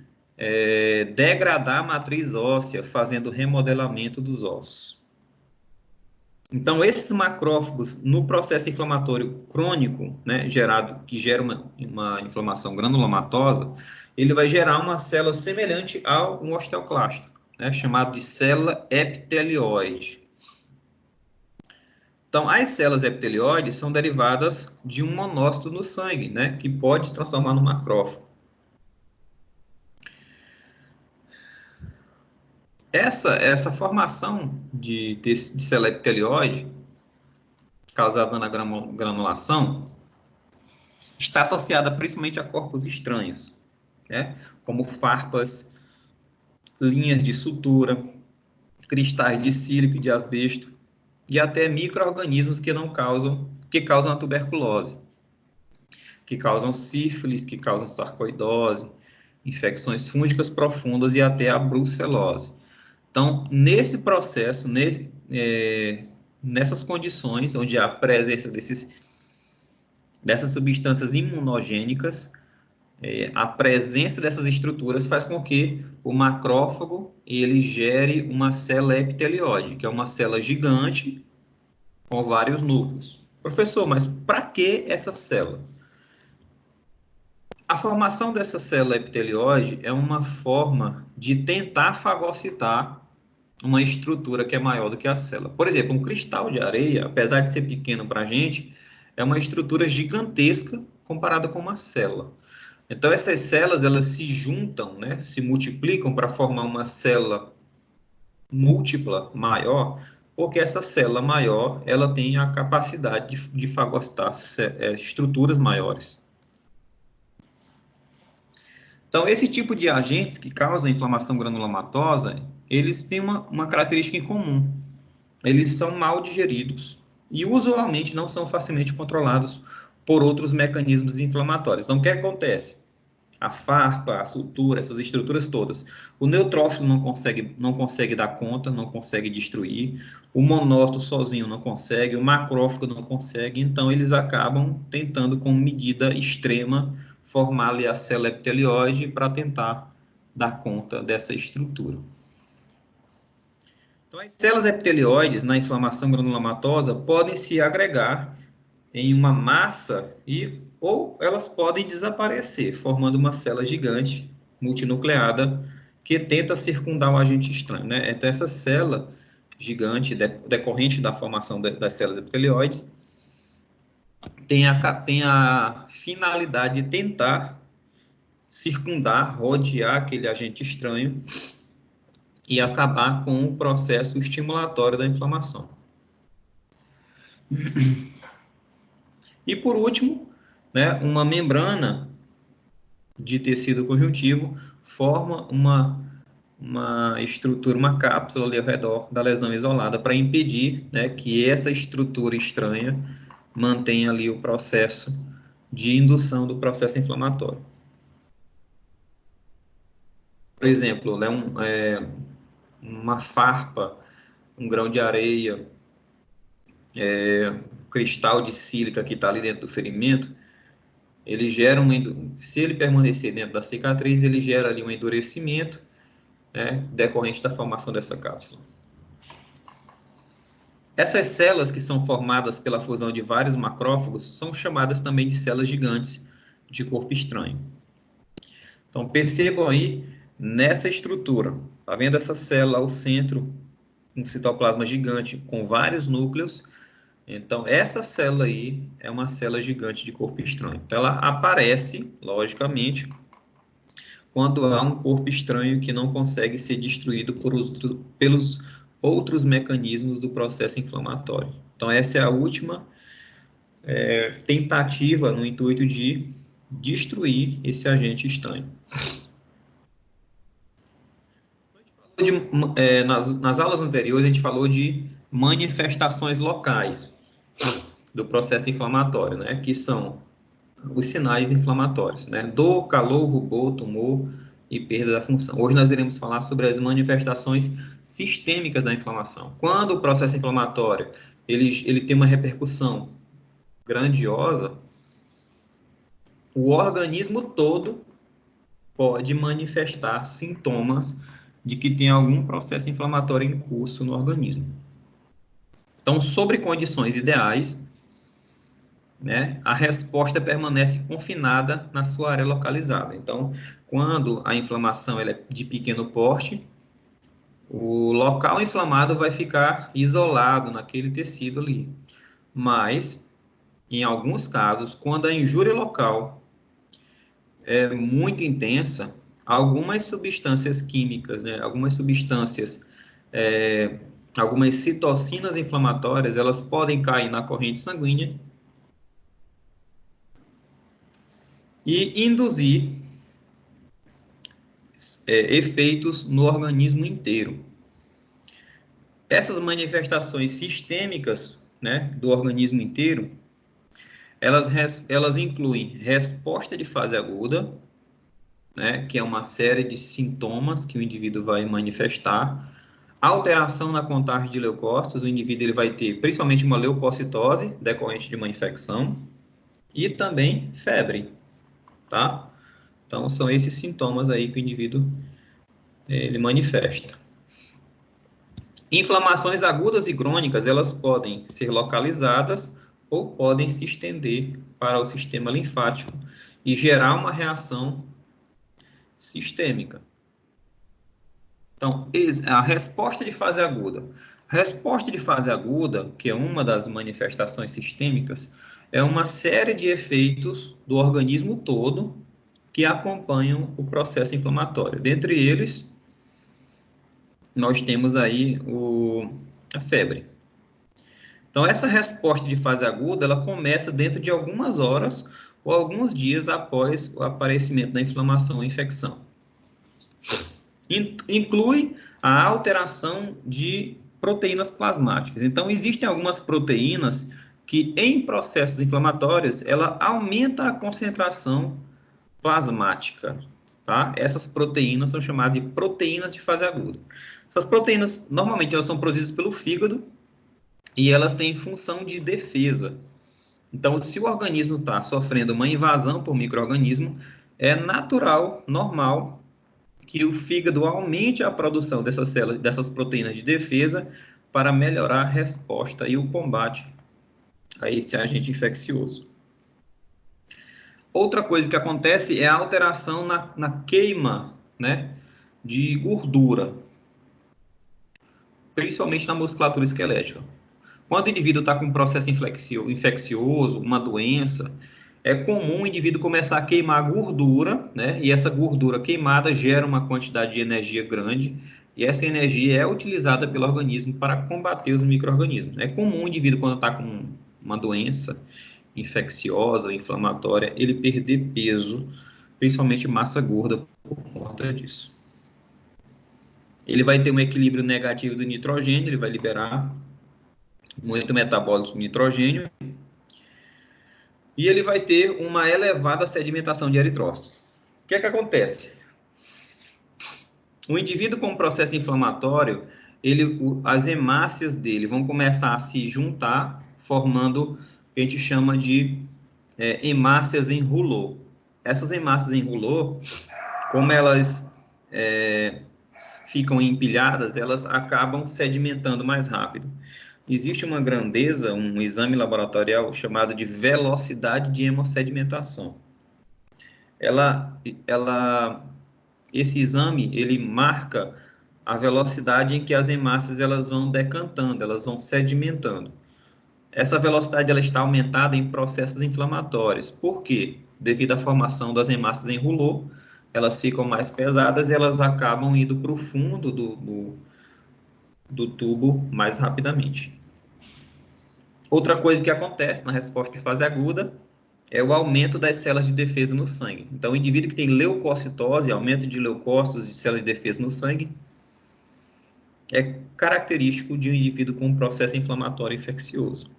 degradar a matriz óssea, fazendo remodelamento dos ossos. Então, esses macrófagos, no processo inflamatório crônico, né, que gera uma inflamação granulomatosa, ele vai gerar uma célula semelhante ao osteoclasto, né, chamado de célula epitelioide. Então, as células epitelioides são derivadas de um monócito no sangue, né, que pode se transformar no macrófago. Essa formação de célula epitelióide, causada na granulação, está associada principalmente a corpos estranhos, né? Como farpas, linhas de sutura, cristais de sílica e de asbesto, e até micro-organismos que causam a tuberculose, que causam sífilis, que causam sarcoidose, infecções fúngicas profundas e até a brucelose. Então, nesse processo, nessas condições, onde há presença dessas substâncias imunogênicas, a presença dessas estruturas faz com que o macrófago ele gere uma célula epitelióide, que é uma célula gigante com vários núcleos. Professor, mas para que essa célula? A formação dessa célula epitelióide é uma forma de tentar fagocitar uma estrutura que é maior do que a célula. Por exemplo, um cristal de areia, apesar de ser pequeno para a gente, é uma estrutura gigantesca comparada com uma célula. Então, essas células, elas se juntam, né, se multiplicam para formar uma célula múltipla maior, porque essa célula maior, ela tem a capacidade de fagocitar estruturas maiores. Então, esse tipo de agentes que causam inflamação granulomatosa, eles têm uma característica em comum. Eles são mal digeridos e usualmente não são facilmente controlados por outros mecanismos inflamatórios. Então, o que acontece? A farpa, a sutura, essas estruturas todas. O neutrófilo não consegue dar conta, não consegue destruir. O monócito sozinho não consegue, o macrófago não consegue. Então, eles acabam tentando, como medida extrema, formar ali a célula epitelióide para tentar dar conta dessa estrutura. Então, as células epitelióides na inflamação granulomatosa podem se agregar em uma massa ou elas podem desaparecer, formando uma célula gigante multinucleada que tenta circundar o agente estranho, né? Então, essa célula gigante decorrente da formação das células epitelióides tem a finalidade de tentar circundar, rodear aquele agente estranho e acabar com o processo estimulatório da inflamação. E por último, né, uma membrana de tecido conjuntivo forma uma estrutura, uma cápsula ali ao redor da lesão isolada para impedir, né, que essa estrutura estranha mantenha ali o processo de indução do processo inflamatório. Por exemplo, né, uma farpa, um grão de areia, cristal de sílica que está ali dentro do ferimento, ele gera se ele permanecer dentro da cicatriz, ele gera ali um endurecimento, né, decorrente da formação dessa cápsula. Essas células que são formadas pela fusão de vários macrófagos são chamadas também de células gigantes de corpo estranho. Então, percebam aí nessa estrutura, tá vendo essa célula ao centro, um citoplasma gigante com vários núcleos. Então, essa célula aí é uma célula gigante de corpo estranho. Então, ela aparece, logicamente, quando há um corpo estranho que não consegue ser destruído pelos outros mecanismos do processo inflamatório. Então, essa é a última tentativa no intuito de destruir esse agente estranho. Nas aulas anteriores, a gente falou de manifestações locais do processo inflamatório, né, que são os sinais inflamatórios, né, dor, calor, rubor, tumor e perda da função. Hoje nós iremos falar sobre as manifestações sistêmicas da inflamação. Quando o processo inflamatório ele tem uma repercussão grandiosa, o organismo todo pode manifestar sintomas de que tem algum processo inflamatório em curso no organismo. Então, sobre condições ideais, né, a resposta permanece confinada na sua área localizada. Então, quando a inflamação ela é de pequeno porte, o local inflamado vai ficar isolado naquele tecido ali. Mas, em alguns casos, quando a injúria local é muito intensa, algumas substâncias químicas, né, algumas substâncias, algumas citocinas inflamatórias, elas podem cair na corrente sanguínea e induzir efeitos no organismo inteiro. Essas manifestações sistêmicas, né, do organismo inteiro, elas incluem resposta de fase aguda, né, que é uma série de sintomas que o indivíduo vai manifestar, alteração na contagem de leucócitos, o indivíduo ele vai ter principalmente uma leucocitose decorrente de uma infecção e também febre, tá? Então, são esses sintomas aí que o indivíduo ele manifesta. Inflamações agudas e crônicas, elas podem ser localizadas ou podem se estender para o sistema linfático e gerar uma reação sistêmica. Então, a resposta de fase aguda. Resposta de fase aguda, que é uma das manifestações sistêmicas, é uma série de efeitos do organismo todo que acompanham o processo inflamatório. Dentre eles, nós temos aí a febre. Então, essa resposta de fase aguda, ela começa dentro de algumas horas ou alguns dias após o aparecimento da inflamação ou infecção. Inclui a alteração de proteínas plasmáticas. Então, existem algumas proteínas que, em processos inflamatórios, ela aumenta a concentração plasmática, tá? Essas proteínas são chamadas de proteínas de fase aguda. Essas proteínas, normalmente, elas são produzidas pelo fígado e elas têm função de defesa. Então, se o organismo está sofrendo uma invasão por micro-organismo, é natural, normal, que o fígado aumente a produção dessas células, dessas proteínas de defesa para melhorar a resposta e o combate a esse agente infeccioso. Outra coisa que acontece é a alteração na queima, né, de gordura, principalmente na musculatura esquelética. Quando o indivíduo está com um processo infeccioso, uma doença, é comum o indivíduo começar a queimar gordura, né? E essa gordura queimada gera uma quantidade de energia grande, e essa energia é utilizada pelo organismo para combater os micro-organismos. É comum o indivíduo, quando está com uma doença infecciosa, inflamatória, ele perder peso, principalmente massa gorda, por conta disso. Ele vai ter um equilíbrio negativo do nitrogênio, ele vai liberar muito metabólico de nitrogênio, e ele vai ter uma elevada sedimentação de eritrócitos. O que é que acontece? O indivíduo com processo inflamatório, as hemácias dele vão começar a se juntar, formando o que a gente chama de hemácias em rouleau. Essas hemácias em rouleau, como elas ficam empilhadas, elas acabam sedimentando mais rápido. Existe uma grandeza, um exame laboratorial chamado de velocidade de hemossedimentação. Esse exame, ele marca a velocidade em que as hemácias elas vão decantando, elas vão sedimentando. Essa velocidade ela está aumentada em processos inflamatórios. Por quê? Devido à formação das hemácias em rouleau, elas ficam mais pesadas e elas acabam indo para o fundo do tubo mais rapidamente. Outra coisa que acontece na resposta de fase aguda é o aumento das células de defesa no sangue. Então, o indivíduo que tem leucocitose, aumento de leucócitos de células de defesa no sangue, é característico de um indivíduo com um processo inflamatório infeccioso.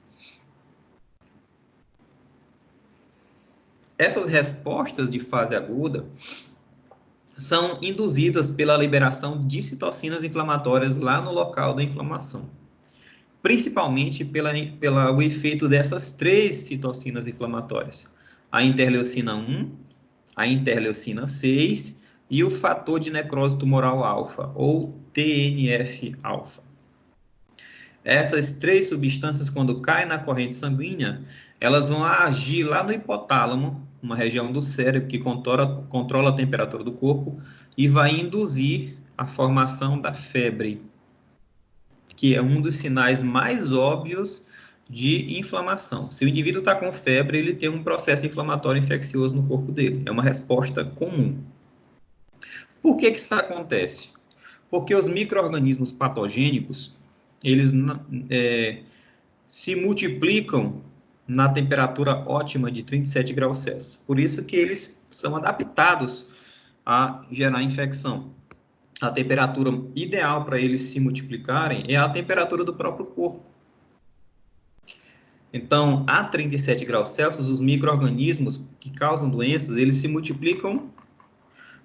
Essas respostas de fase aguda são induzidas pela liberação de citocinas inflamatórias lá no local da inflamação, principalmente pelo efeito dessas 3 citocinas inflamatórias, a interleucina 1, a interleucina 6 e o fator de necrose tumoral alfa, ou TNF-alfa. Essas 3 substâncias, quando caem na corrente sanguínea, elas vão agir lá no hipotálamo, uma região do cérebro que controla a temperatura do corpo, e vai induzir a formação da febre, que é um dos sinais mais óbvios de inflamação. Se o indivíduo está com febre, ele tem um processo inflamatório infeccioso no corpo dele. É uma resposta comum. Por que isso acontece? Porque os micro-organismos patogênicos, eles se multiplicam na temperatura ótima de 37 graus Celsius. Por isso que eles são adaptados a gerar infecção. A temperatura ideal para eles se multiplicarem é a temperatura do próprio corpo. Então, a 37 graus Celsius, os micro-organismos que causam doenças, eles se multiplicam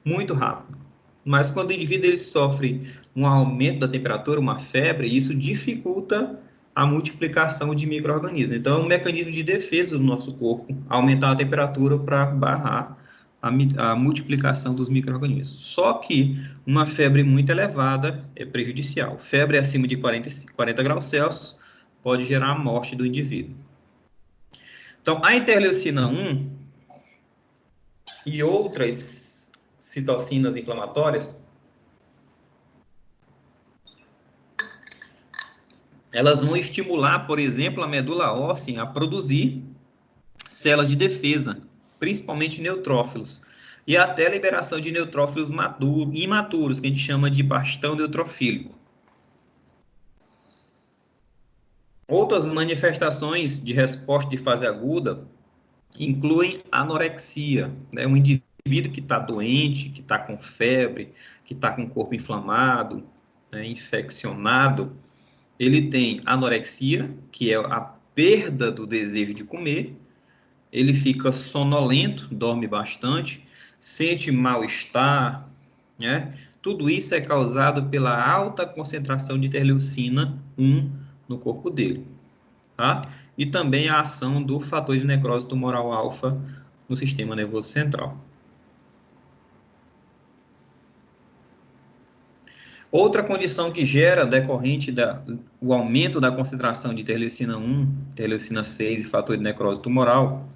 muito rápido. Mas quando o indivíduo ele sofre um aumento da temperatura, uma febre, isso dificulta a multiplicação de micro-organismos. Então, é um mecanismo de defesa do nosso corpo, aumentar a temperatura para barrar a multiplicação dos micro-organismos. Só que uma febre muito elevada é prejudicial. Febre acima de 40 graus Celsius pode gerar a morte do indivíduo. Então, a interleucina 1 e outras citocinas inflamatórias, elas vão estimular, por exemplo, a medula óssea a produzir células de defesa, principalmente neutrófilos, e até a liberação de neutrófilos imaturos, que a gente chama de bastão neutrofílico. Outras manifestações de resposta de fase aguda incluem anorexia, né? Um indivíduo que está doente, que está com febre, que está com o corpo inflamado, né, infeccionado, ele tem anorexia, que é a perda do desejo de comer, ele fica sonolento, dorme bastante, sente mal-estar, né? Tudo isso é causado pela alta concentração de interleucina 1 no corpo dele, tá? E também a ação do fator de necrose tumoral alfa no sistema nervoso central. Outra condição que gera, decorrente do aumento da concentração de interleucina 1, interleucina 6 e fator de necrose tumoral,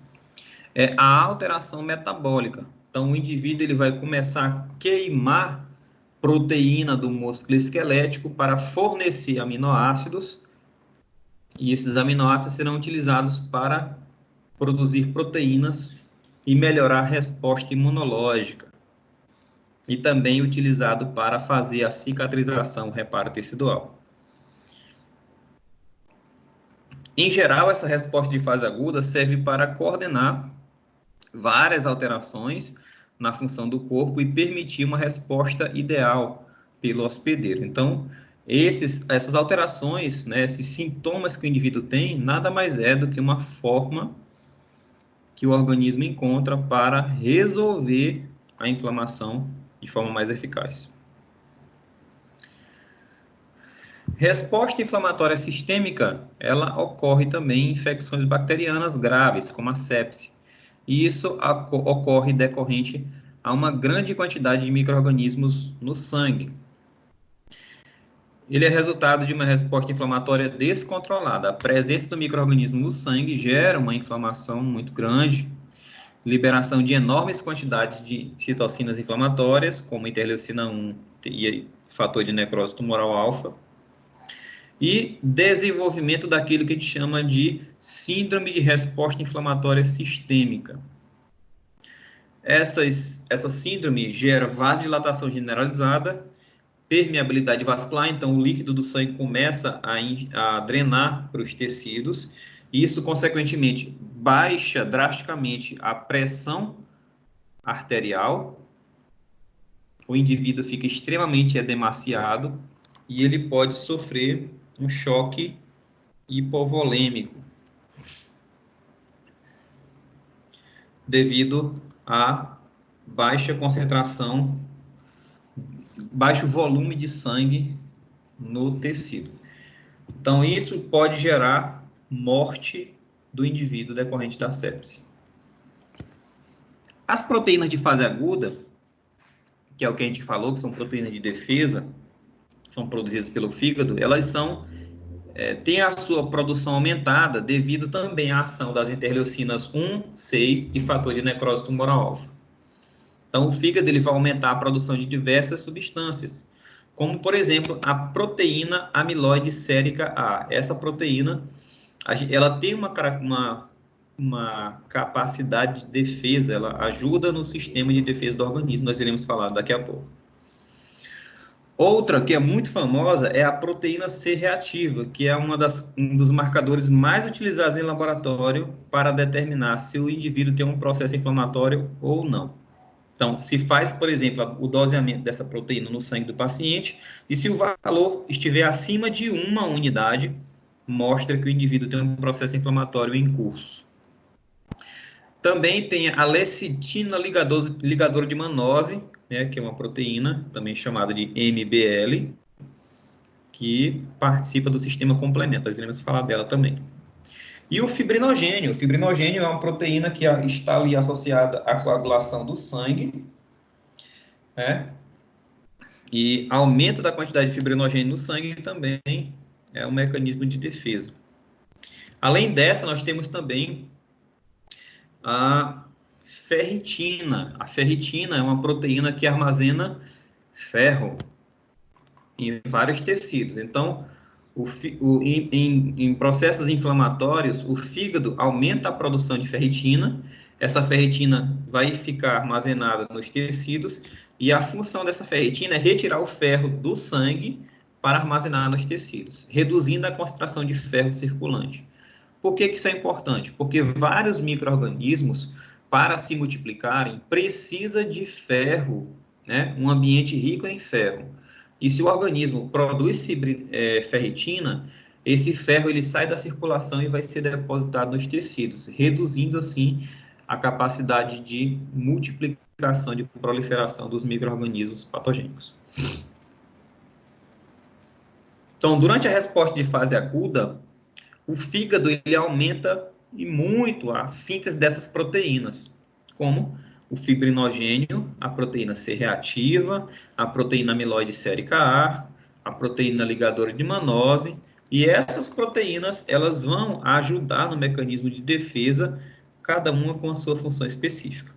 é a alteração metabólica. Então, o indivíduo ele vai começar a queimar proteína do músculo esquelético para fornecer aminoácidos, e esses aminoácidos serão utilizados para produzir proteínas e melhorar a resposta imunológica. E também utilizado para fazer a cicatrização, o reparo tecidual. Em geral, essa resposta de fase aguda serve para coordenar várias alterações na função do corpo e permitir uma resposta ideal pelo hospedeiro. Então, essas alterações, né, esses sintomas que o indivíduo tem, nada mais é do que uma forma que o organismo encontra para resolver a inflamação de forma mais eficaz. Resposta inflamatória sistêmica, ela ocorre também em infecções bacterianas graves, como a sepse. E isso ocorre decorrente a uma grande quantidade de micro-organismos no sangue. Ele é resultado de uma resposta inflamatória descontrolada. A presença do micro-organismo no sangue gera uma inflamação muito grande, liberação de enormes quantidades de citocinas inflamatórias, como interleucina 1 e fator de necrose tumoral alfa, e desenvolvimento daquilo que a gente chama de síndrome de resposta inflamatória sistêmica. Essa síndrome gera vasodilatação generalizada, permeabilidade vascular, então o líquido do sangue começa a drenar para os tecidos, e isso, consequentemente, baixa drasticamente a pressão arterial, o indivíduo fica extremamente edemaciado, e ele pode sofrer um choque hipovolêmico, devido a baixa concentração, baixo volume de sangue no tecido. Então, isso pode gerar morte do indivíduo decorrente da sepse. As proteínas de fase aguda, que é o que a gente falou, que são proteínas de defesa, são produzidas pelo fígado, elas têm a sua produção aumentada devido também à ação das interleucinas 1, 6 e fator de necrose tumoral alfa. Então, o fígado ele vai aumentar a produção de diversas substâncias, como, por exemplo, a proteína amiloide sérica A. Essa proteína, ela tem uma capacidade de defesa, ela ajuda no sistema de defesa do organismo, nós iremos falar daqui a pouco. Outra que é muito famosa é a proteína C reativa, que é um dos marcadores mais utilizados em laboratório para determinar se o indivíduo tem um processo inflamatório ou não. Então, se faz, por exemplo, o doseamento dessa proteína no sangue do paciente, e se o valor estiver acima de 1 unidade, mostra que o indivíduo tem um processo inflamatório em curso. Também tem a lecitina ligadora de mannose, né, que é uma proteína, também chamada de MBL, que participa do sistema complementar. Nós iremos falar dela também. E o fibrinogênio. O fibrinogênio é uma proteína que está ali associada à coagulação do sangue, né? E aumento da quantidade de fibrinogênio no sangue também é um mecanismo de defesa. Além dessa, nós temos também a ferritina. A ferritina é uma proteína que armazena ferro em vários tecidos. Então, em processos inflamatórios, o fígado aumenta a produção de ferritina, essa ferritina vai ficar armazenada nos tecidos, e a função dessa ferritina é retirar o ferro do sangue para armazenar nos tecidos, reduzindo a concentração de ferro circulante. Por que isso é importante? Porque vários micro-organismos, para se multiplicarem, precisa de ferro, né? Um ambiente rico em ferro. E se o organismo produz ferritina, esse ferro ele sai da circulação e vai ser depositado nos tecidos, reduzindo assim a capacidade de multiplicação, de proliferação dos micro-organismos patogênicos. Então, durante a resposta de fase aguda, o fígado ele aumenta e muito a síntese dessas proteínas, como o fibrinogênio, a proteína C reativa, a proteína amiloide sérica A, a proteína ligadora de mannose, e essas proteínas elas vão ajudar no mecanismo de defesa, cada uma com a sua função específica.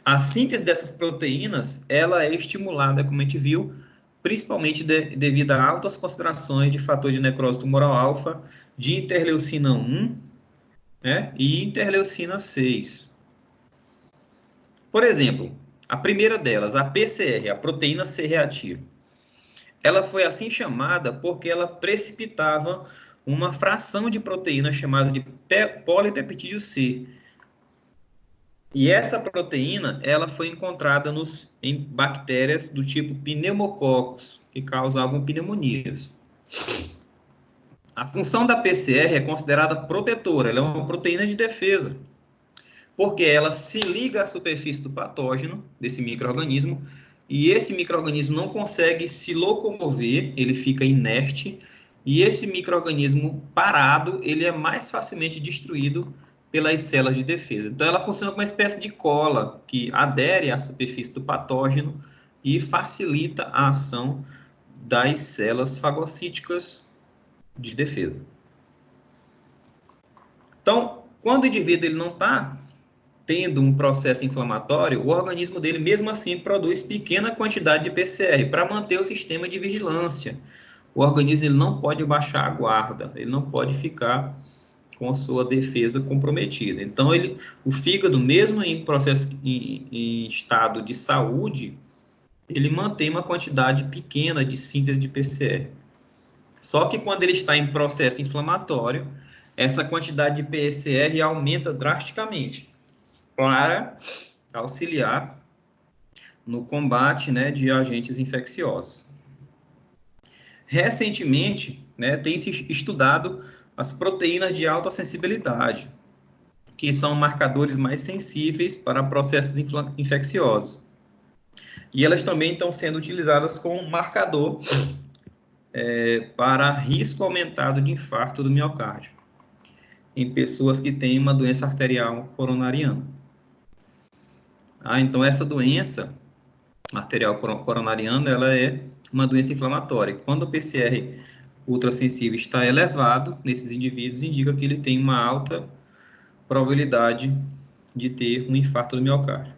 A síntese dessas proteínas ela é estimulada, como a gente viu, principalmente devido a altas concentrações de fator de necrose tumoral alfa, de interleucina 1, né, e interleucina 6. Por exemplo, a primeira delas, a PCR, a proteína C reativa, ela foi assim chamada porque ela precipitava uma fração de proteína chamada de polipeptídeo C. E essa proteína, ela foi encontrada em bactérias do tipo pneumococcus, que causavam pneumonias. A função da PCR é considerada protetora, ela é uma proteína de defesa, porque ela se liga à superfície do patógeno, desse micro-organismo, e esse micro-organismo não consegue se locomover, ele fica inerte, e esse micro-organismo parado, ele é mais facilmente destruído pelas células de defesa. Então, ela funciona como uma espécie de cola que adere à superfície do patógeno e facilita a ação das células fagocíticas de defesa. Então, quando o indivíduo ele não está tendo um processo inflamatório, o organismo dele, mesmo assim, produz pequena quantidade de PCR para manter o sistema de vigilância. O organismo ele não pode baixar a guarda, ele não pode ficar com a sua defesa comprometida. Então, o fígado, mesmo em processo, em estado de saúde, ele mantém uma quantidade pequena de síntese de PCR. Só que quando ele está em processo inflamatório, essa quantidade de PCR aumenta drasticamente para auxiliar no combate, né, de agentes infecciosos. Recentemente, né, tem se estudado as proteínas de alta sensibilidade, que são marcadores mais sensíveis para processos infecciosos. E elas também estão sendo utilizadas como marcador para risco aumentado de infarto do miocárdio, em pessoas que têm uma doença arterial coronariana. Então, essa doença arterial coronariana, ela é uma doença inflamatória. Quando o PCR ultrassensível está elevado nesses indivíduos, indica que ele tem uma alta probabilidade de ter um infarto do miocárdio.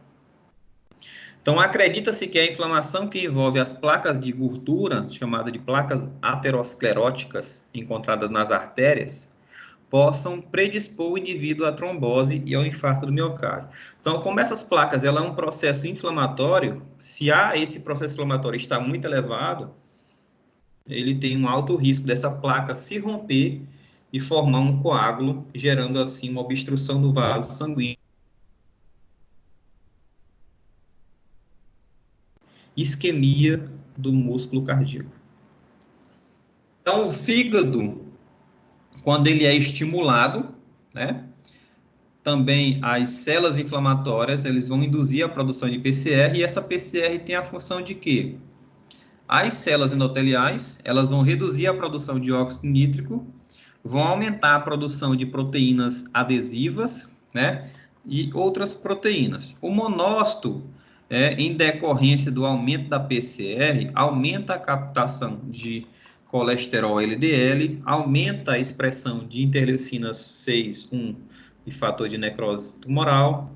Então, acredita-se que a inflamação que envolve as placas de gordura, chamada de placas ateroscleróticas, encontradas nas artérias, possam predispor o indivíduo à trombose e ao infarto do miocárdio. Então, como essas placas, ela é um processo inflamatório, se esse processo inflamatório está muito elevado, ele tem um alto risco dessa placa se romper e formar um coágulo, gerando assim uma obstrução do vaso sanguíneo, isquemia do músculo cardíaco. Então, o fígado, quando ele é estimulado, né, também as células inflamatórias, eles vão induzir a produção de PCR, e essa PCR tem a função de quê? As células endoteliais, elas vão reduzir a produção de óxido nítrico, vão aumentar a produção de proteínas adesivas, né, e outras proteínas. O monócito, em decorrência do aumento da PCR, aumenta a captação de colesterol LDL, aumenta a expressão de interleucinas 6, 1 e fator de necrose tumoral,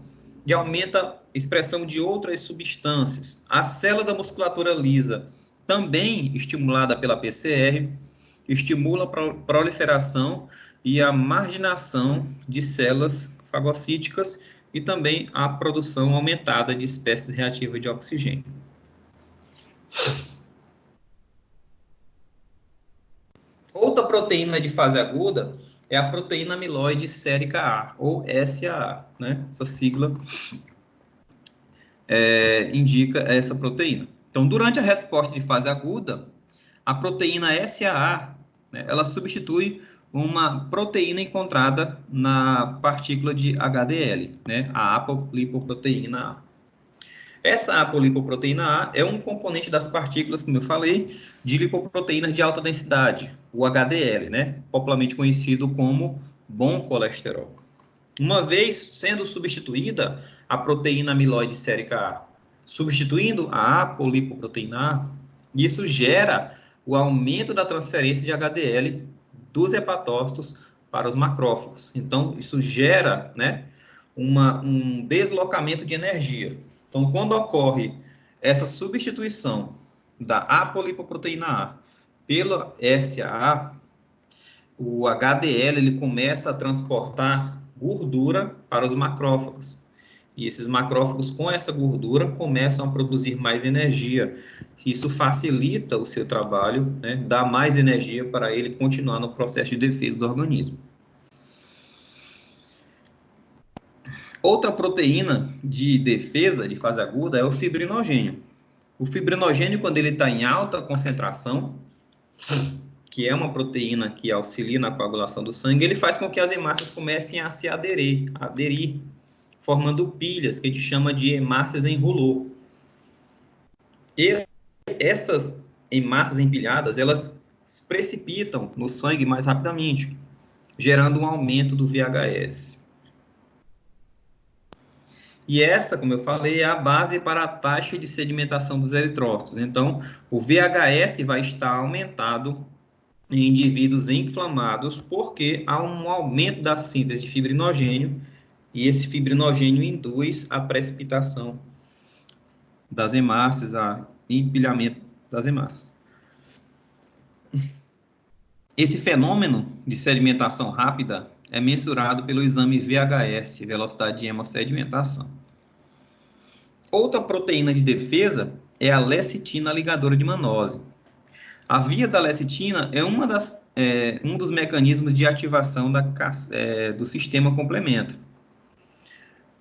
e aumenta a expressão de outras substâncias. A célula da musculatura lisa, também estimulada pela PCR, estimula a proliferação e a marginação de células fagocíticas e também a produção aumentada de espécies reativas de oxigênio. Outra proteína de fase aguda é a proteína amiloide sérica A, ou SAA, né? Essa sigla indica essa proteína. Então, durante a resposta de fase aguda, a proteína SAA, né, ela substitui uma proteína encontrada na partícula de HDL, né, a apolipoproteína A. Essa apolipoproteína A é um componente das partículas, como eu falei, de lipoproteínas de alta densidade, o HDL, né, popularmente conhecido como bom colesterol. Uma vez sendo substituída a proteína amiloide sérica A, substituindo a apolipoproteína A, isso gera o aumento da transferência de HDL dos hepatócitos para os macrófagos. Então, isso gera, né, um deslocamento de energia. Então, quando ocorre essa substituição da apolipoproteína A pela SAA, o HDL ele começa a transportar gordura para os macrófagos. E esses macrófagos, com essa gordura, começam a produzir mais energia. Isso facilita o seu trabalho, né? Dá mais energia para ele continuar no processo de defesa do organismo. Outra proteína de defesa de fase aguda é o fibrinogênio. O fibrinogênio, quando ele está em alta concentração, que é uma proteína que auxilia na coagulação do sangue, ele faz com que as hemácias comecem a se aderir, formando pilhas, que a gente chama de hemácias em rouleau. E essas hemácias empilhadas, elas se precipitam no sangue mais rapidamente, gerando um aumento do VHS. E essa, como eu falei, é a base para a taxa de sedimentação dos eritrócitos. Então, o VHS vai estar aumentado em indivíduos inflamados, porque há um aumento da síntese de fibrinogênio, e esse fibrinogênio induz a precipitação das hemácias, a empilhamento das hemácias. Esse fenômeno de sedimentação rápida é mensurado pelo exame VHS, velocidade de hemossedimentação. Outra proteína de defesa é a lecitina ligadora de Manose. A via da lecitina é um dos mecanismos de ativação do sistema complemento.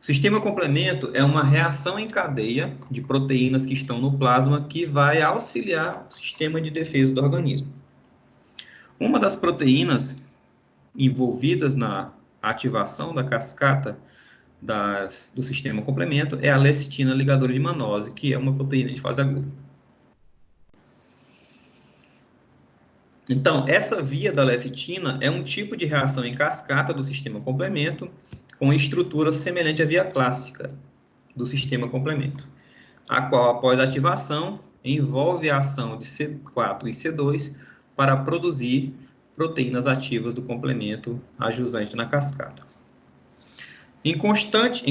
O sistema complemento é uma reação em cadeia de proteínas que estão no plasma que vai auxiliar o sistema de defesa do organismo. Uma das proteínas envolvidas na ativação da cascata do sistema complemento é a lecitina ligadora de Manose, que é uma proteína de fase aguda. Então, essa via da lecitina é um tipo de reação em cascata do sistema complemento com estrutura semelhante à via clássica do sistema complemento, a qual, após a ativação, envolve a ação de C4 e C2 para produzir proteínas ativas do complemento ajusante na cascata. Em contraste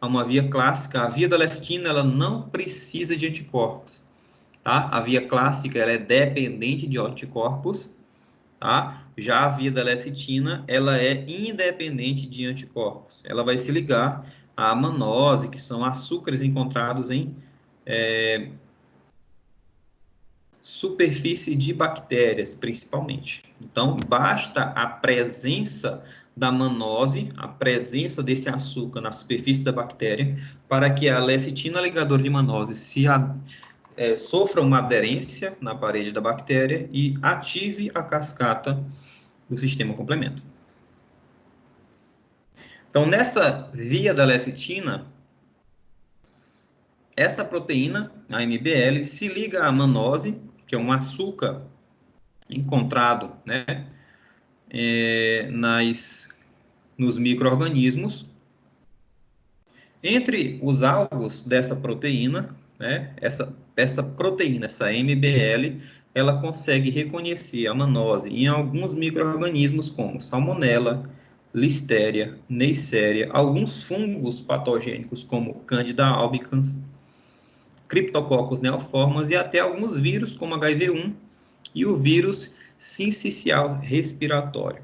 a uma via clássica, a via da lecitina ela não precisa de anticorpos. Tá? A via clássica ela é dependente de anticorpos tá? Já a via da lecitina, ela é independente de anticorpos. Ela vai se ligar à manose, que são açúcares encontrados em superfície de bactérias, principalmente. Então, basta a presença da manose, a presença desse açúcar na superfície da bactéria, para que a lecitina ligadora de manose sofra uma aderência na parede da bactéria e ative a cascata do sistema complemento. Então, nessa via da lecitina, essa proteína, a MBL, se liga à manose, que é um açúcar encontrado, né, nos micro-organismos. Entre os alvos dessa proteína, né, essa proteína, essa MBL, ela consegue reconhecer a manose em alguns micro-organismos como Salmonella, Listeria, Neisseria, alguns fungos patogênicos como Candida albicans, Cryptococcus neoformans e até alguns vírus como HIV-1 e o vírus sincicial respiratório.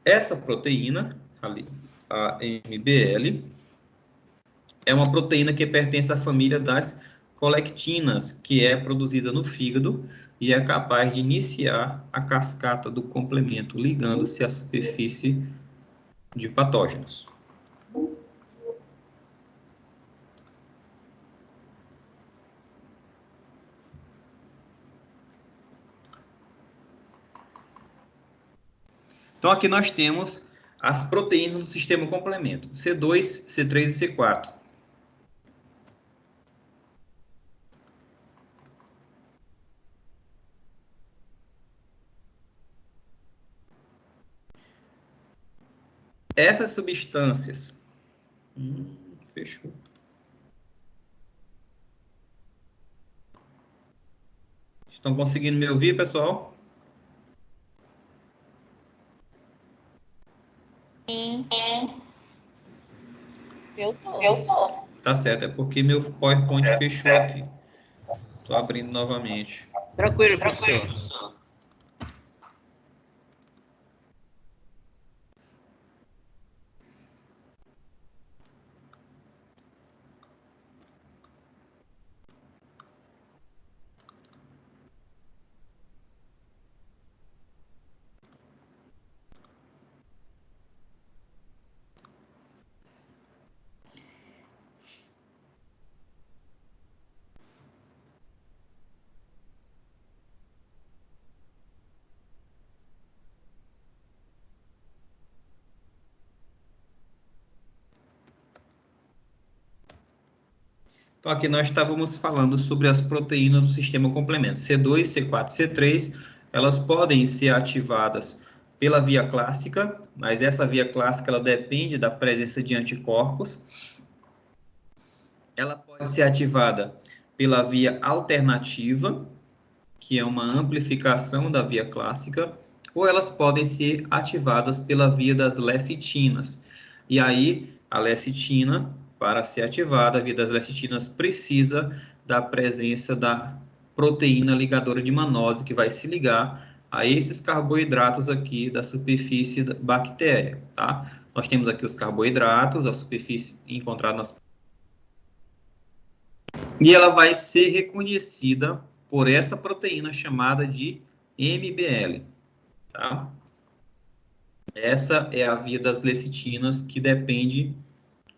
Essa proteína, ali, a MBL, é uma proteína que pertence à família das colectinas, que é produzida no fígado e é capaz de iniciar a cascata do complemento, ligando-se à superfície de patógenos. Então, aqui nós temos as proteínas do sistema complemento, C2, C3 e C4. Essas substâncias... fechou. Estão conseguindo me ouvir, pessoal? Sim. Eu tô. Tá certo, é porque meu PowerPoint fechou aqui. Estou abrindo novamente. Tranquilo, professor. Então, aqui nós estávamos falando sobre as proteínas do sistema complemento. C2, C4, C3, elas podem ser ativadas pela via clássica, mas essa via clássica ela depende da presença de anticorpos. Ela pode ser ativada pela via alternativa, que é uma amplificação da via clássica, ou elas podem ser ativadas pela via das lecitinas. E aí, a lecitina, para ser ativada, a via das lecitinas precisa da presença da proteína ligadora de manose, que vai se ligar a esses carboidratos aqui da superfície da bactéria, tá? Nós temos aqui os carboidratos, a superfície encontrada nas... E ela vai ser reconhecida por essa proteína chamada de MBL, tá? Essa é a via das lecitinas que depende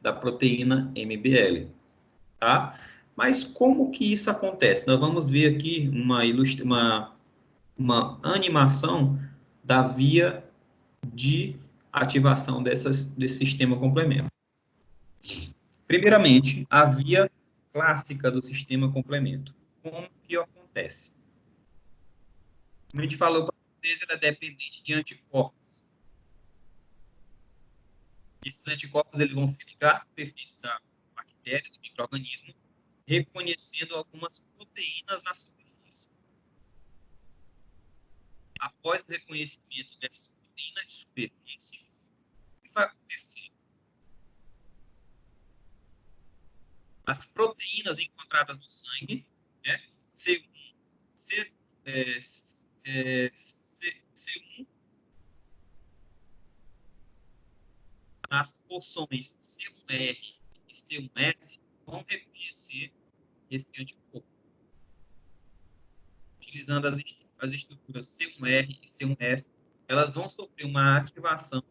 da proteína MBL, tá? Mas como que isso acontece? Nós vamos ver aqui uma animação da via de ativação desse sistema complemento. Primeiramente, a via clássica do sistema complemento. Como que acontece? Como a gente falou para vocês, ela é dependente de anticorpos. Esses anticorpos eles vão se ligar à superfície da bactéria, do micro-organismo, reconhecendo algumas proteínas na superfície. Após o reconhecimento dessas proteínas de superfície, o que vai acontecer? As proteínas encontradas no sangue, né, C1, C1, as porções C1R e C1S vão reconhecer esse anticorpo. Utilizando as estruturas C1R e C1S, elas vão sofrer uma ativação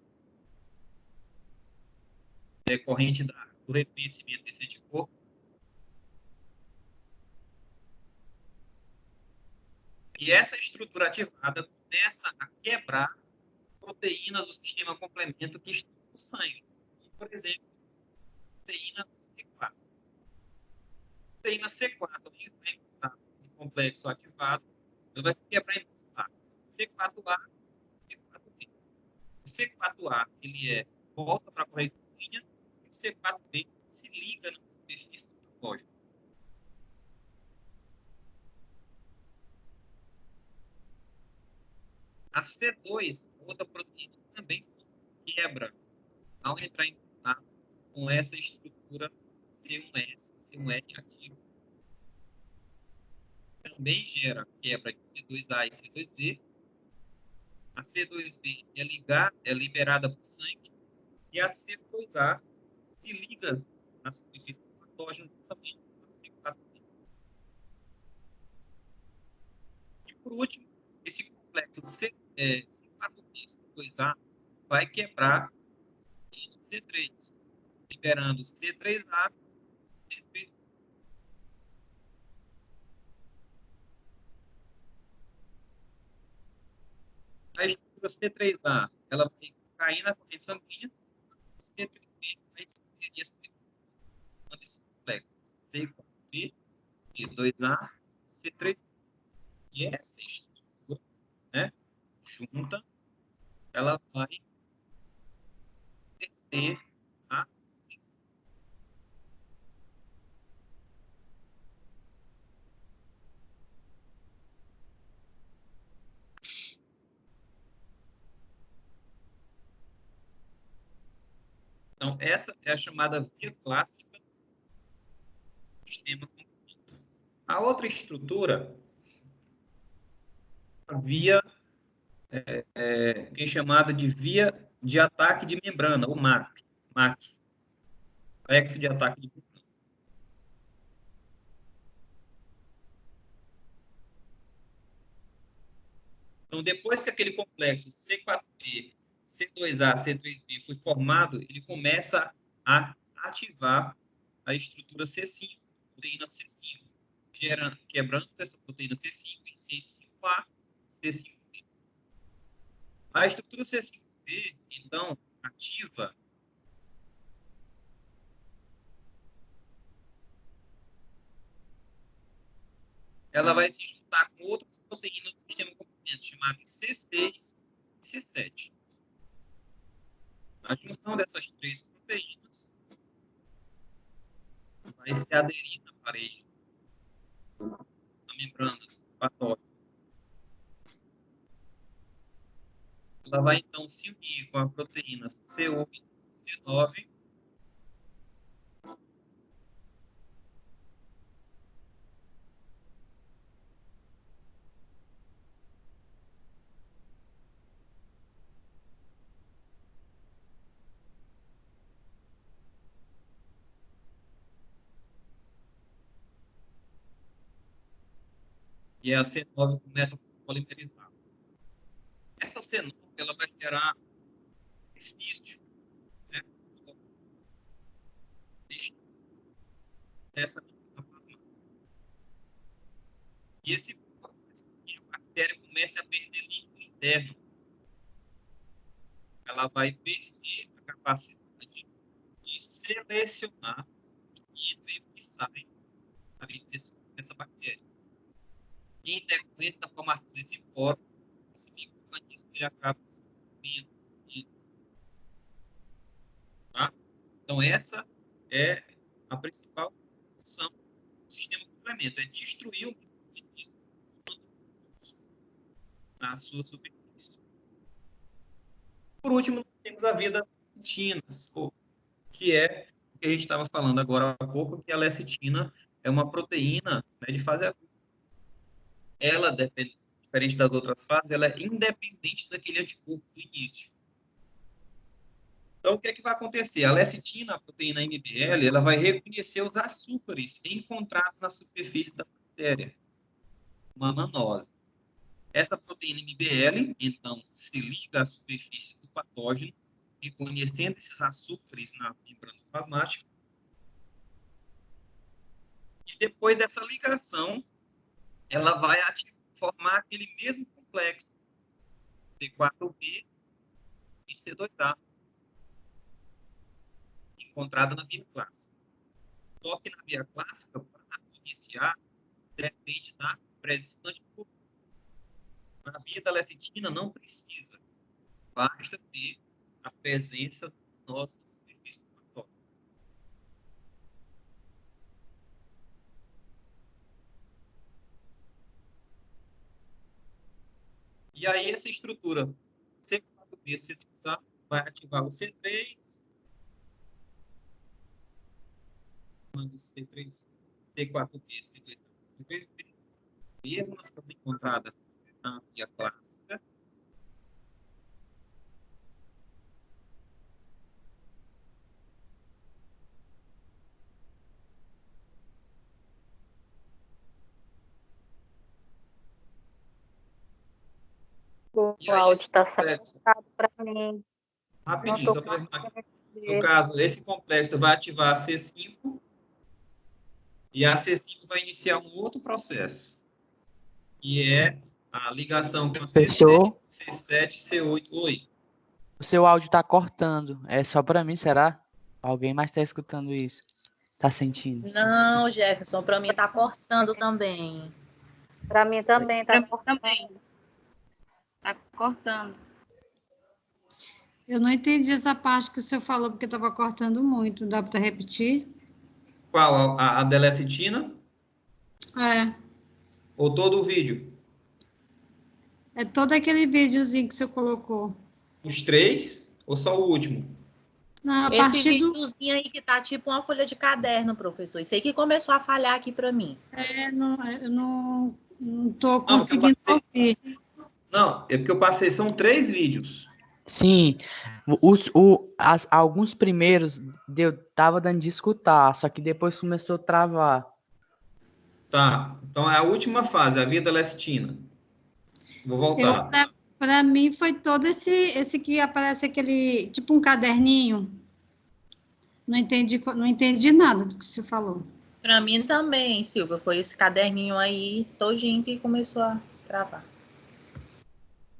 decorrente do reconhecimento desse anticorpo. E essa estrutura ativada começa a quebrar proteínas do sistema complemento que estão no sangue. Por exemplo, proteína C4. Proteína C4, vai encontrar esse complexo ativado, ela vai se quebrar em duas partes. C4A e C4B. O C4A, ele volta para a corrente sanguínea, e o C4B se liga na superfície do trocógeno. A C2, outra proteína, também se quebra ao entrar em contato com essa estrutura C1S, C1R ativo. Também gera quebra de C2A e C2B. A C2B é liberada para o sangue e a C2A se liga na superfície do patógeno também a C4B. E por último, esse complexo C4B e C2A vai quebrar em C3, liberando C3A e C3B. A estrutura C3A, ela vai cair na corrente sanguínea, C3B vai inserir esse complexo C4B, C2A, C3B. E essa estrutura, né, junta, ela vai ter a ciência. Então, essa é a chamada via clássica do sistema complemento. A outra estrutura, a via, que é chamada de via de ataque de membrana, o MAP, complexo de ataque de membrana. Então, depois que aquele complexo C4B, C2A, C3B foi formado, ele começa a ativar a estrutura C5, proteína C5, quebrando essa proteína C5 em C5A, C5B. A estrutura C5B, então, ativa ela vai se juntar com outras proteínas do sistema complemento, chamadas C6 e C7. A junção dessas três proteínas vai se aderir na parede, na membrana do patógeno. Ela vai, então, se unir com a proteína C8 e C9, e a C9 começa a se polimerizar. Essa C9 ela vai gerar benefício, né? Essa plasmática. E esse a bactéria começa a perder líquido interno. Ela vai perder a capacidade de selecionar o que entra e o que sai dessa bactéria. E em decorrência da formação desse poro, esse microorganismo ele acaba se movendo. Tá? Então, essa é a principal função do sistema complemento, é destruir o microorganismo na sua superfície. Por último, temos a via das lecitinas, que é o que a gente estava falando agora há pouco, que a lecitina é uma proteína, né, de fase aguda. Ela, dependendo do diferente das outras fases, ela é independente daquele anticorpo do início. Então, o que é que vai acontecer? A lecitina, a proteína MBL, ela vai reconhecer os açúcares encontrados na superfície da bactéria, uma manose. Essa proteína MBL, então, se liga à superfície do patógeno, reconhecendo esses açúcares na membrana plasmática. E depois dessa ligação, ela vai formar aquele mesmo complexo, C4b e C2a, encontrado na via clássica. Só que na via clássica, para iniciar, depende da presença do anticorpo. Na via da lecitina, não precisa. Basta ter a presença da nossa superfície do patógeno. E aí, essa estrutura C4b, C2a, vai ativar o C3, do C3, C4b, C2a, C3b, mesma forma encontrada na via clássica. O E aí, áudio esse está complexo, saindo para mim. rapidinho, Não só tô para terminar aqui. No conseguindo. caso, esse complexo vai ativar a C5 e a C5 vai iniciar um outro processo, que é a ligação com a Professor, C6, C7, C8. Oi. o seu áudio tá cortando. É só pra mim, será? Alguém mais tá escutando isso? Tá sentindo? Não, Jefferson, para mim tá cortando também. Para mim também Pra está mim cortando. Tá cortando. Eu não entendi essa parte que o senhor falou, porque estava cortando muito. Dá para repetir? Qual? A da lecitina É, ou todo o vídeo? é todo aquele videozinho que o senhor colocou. Os três ou só o último? Não, a Esse partir do... videozinho aí que tá tipo uma folha de caderno, professor. Isso aí que começou a falhar aqui para mim. eu não estou porque eu conseguindo passei- ouvir. Não, é porque eu passei, são 3 vídeos. Sim, alguns primeiros tava dando de escutar, só que depois começou a travar. Tá, então é a última fase, a via da lecitina. Vou voltar. Para mim foi todo esse que aparece aquele, tipo um caderninho. Não entendi nada do que o senhor falou. Para mim também, Silvia, foi esse caderninho aí todinho que começou a travar.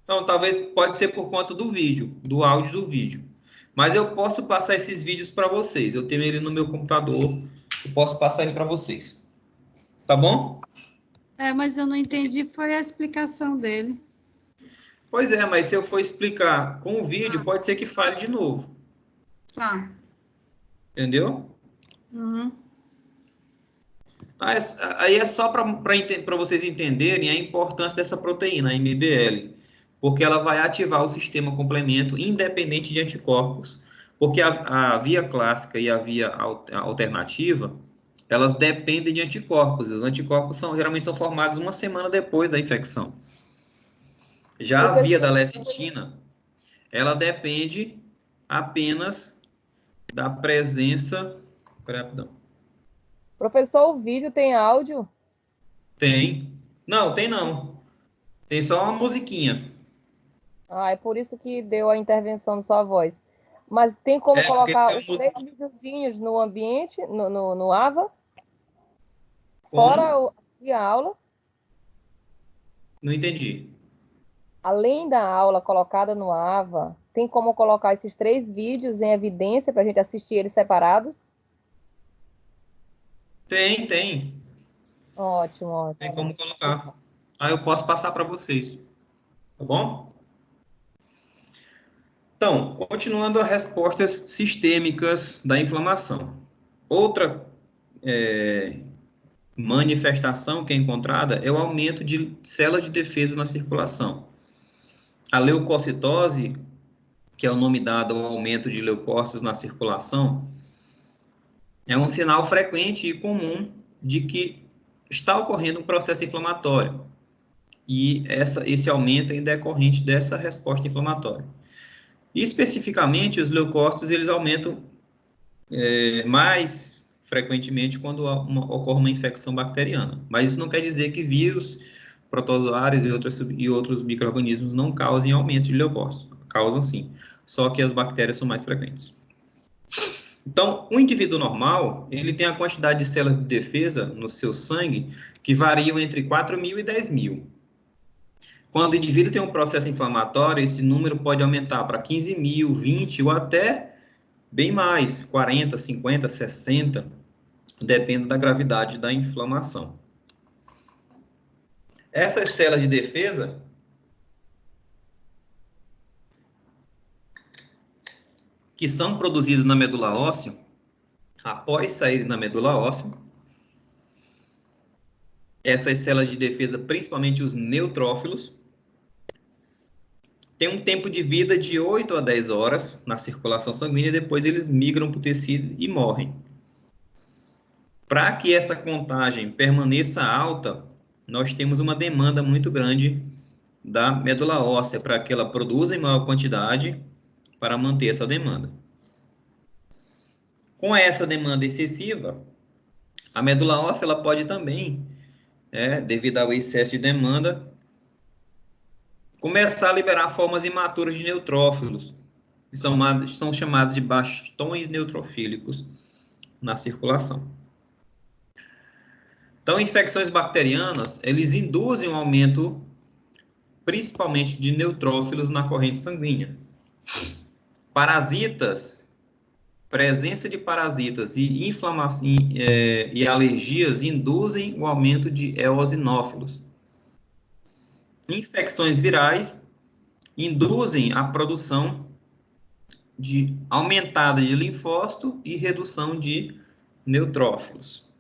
Então, talvez pode ser por conta do vídeo, do áudio do vídeo. Mas eu posso passar esses vídeos para vocês. Eu tenho ele no meu computador. Eu posso passar ele para vocês. Tá bom? Mas eu não entendi, foi a explicação dele. Pois é, mas se eu for explicar com o vídeo, pode ser que fale de novo. Tá. Entendeu? Uhum. Aí é só para vocês entenderem a importância dessa proteína, a MBL, porque ela vai ativar o sistema complemento independente de anticorpos, porque a via clássica e a via alternativa, elas dependem de anticorpos, e os anticorpos geralmente são formados uma semana depois da infecção. Já a via da lecitina, ela depende apenas da presença... Perdão. Professor, o vídeo tem áudio? Tem. Não, tem não. Tem só uma musiquinha. Ah, é por isso que deu a intervenção de sua voz. Mas tem como porque colocar tem os 3 videozinhos no ambiente, no AVA? Como? Fora a aula? Não entendi. Além da aula colocada no AVA, tem como colocar esses 3 vídeos em evidência para a gente assistir eles separados? Tem. Ótimo, ótimo. Tem como colocar. Aí eu posso passar para vocês. Tá bom? Então, continuando as respostas sistêmicas da inflamação. Outra manifestação que é encontrada é o aumento de células de defesa na circulação. A leucocitose, que é o nome dado ao aumento de leucócitos na circulação, é um sinal frequente e comum de que está ocorrendo um processo inflamatório. e esse aumento é decorrente dessa resposta inflamatória. E, especificamente, os leucócitos, eles aumentam mais frequentemente quando ocorre uma infecção bacteriana. Mas isso não quer dizer que vírus, protozoários e outros micro-organismos não causem aumento de leucócitos. Causam sim, só que as bactérias são mais frequentes. Então, o indivíduo normal, ele tem a quantidade de células de defesa no seu sangue que variam entre 4.000 e 10.000. Quando o indivíduo tem um processo inflamatório, esse número pode aumentar para 15.000, 20 ou até bem mais, 40, 50, 60, depende da gravidade da inflamação. Essas células de defesa que são produzidas na medula óssea, após saírem da medula óssea, essas células de defesa, principalmente os neutrófilos, têm um tempo de vida de 8 a 10 horas na circulação sanguínea, e depois eles migram para o tecido e morrem. Para que essa contagem permaneça alta, nós temos uma demanda muito grande da medula óssea, para que ela produza em maior quantidade para manter essa demanda. Com essa demanda excessiva, a medula óssea ela pode também, devido ao excesso de demanda, começar a liberar formas imaturas de neutrófilos, que são chamados de bastões neutrofílicos na circulação. Então, infecções bacterianas, eles induzem um aumento, principalmente de neutrófilos na corrente sanguínea. Parasitas, presença de parasitas e inflamação e alergias induzem o aumento de eosinófilos. Infecções virais induzem a produção aumentada de linfócito e redução de neutrófilos.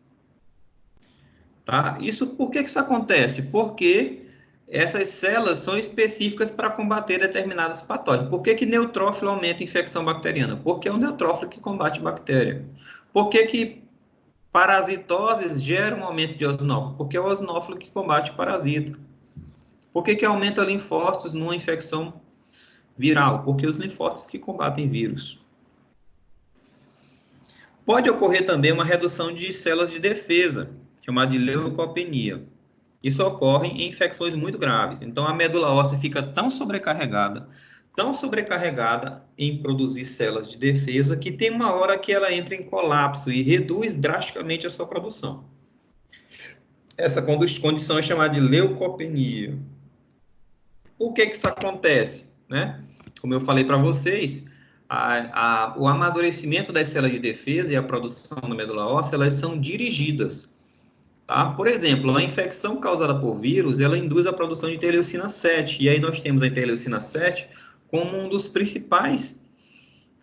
Tá? Por que isso acontece? Porque essas células são específicas para combater determinados patógenos. Por que neutrófilo aumenta a infecção bacteriana? Porque é o neutrófilo que combate bactéria. Por que parasitoses geram um aumento de eosinófilo? Porque é o eosinófilo que combate parasita. Por que aumenta linfócitos numa infecção viral? Porque os linfócitos que combatem vírus. Pode ocorrer também uma redução de células de defesa, chamada de leucopenia. Isso ocorre em infecções muito graves. Então, a medula óssea fica tão sobrecarregada em produzir células de defesa, que tem uma hora que ela entra em colapso e reduz drasticamente a sua produção. Essa condição é chamada de leucopenia. Por que isso acontece? Como eu falei para vocês, o amadurecimento das células de defesa e a produção da medula óssea, elas são dirigidas. Tá? Por exemplo, a infecção causada por vírus, ela induz a produção de interleucina 7, e aí nós temos a interleucina 7 como um dos principais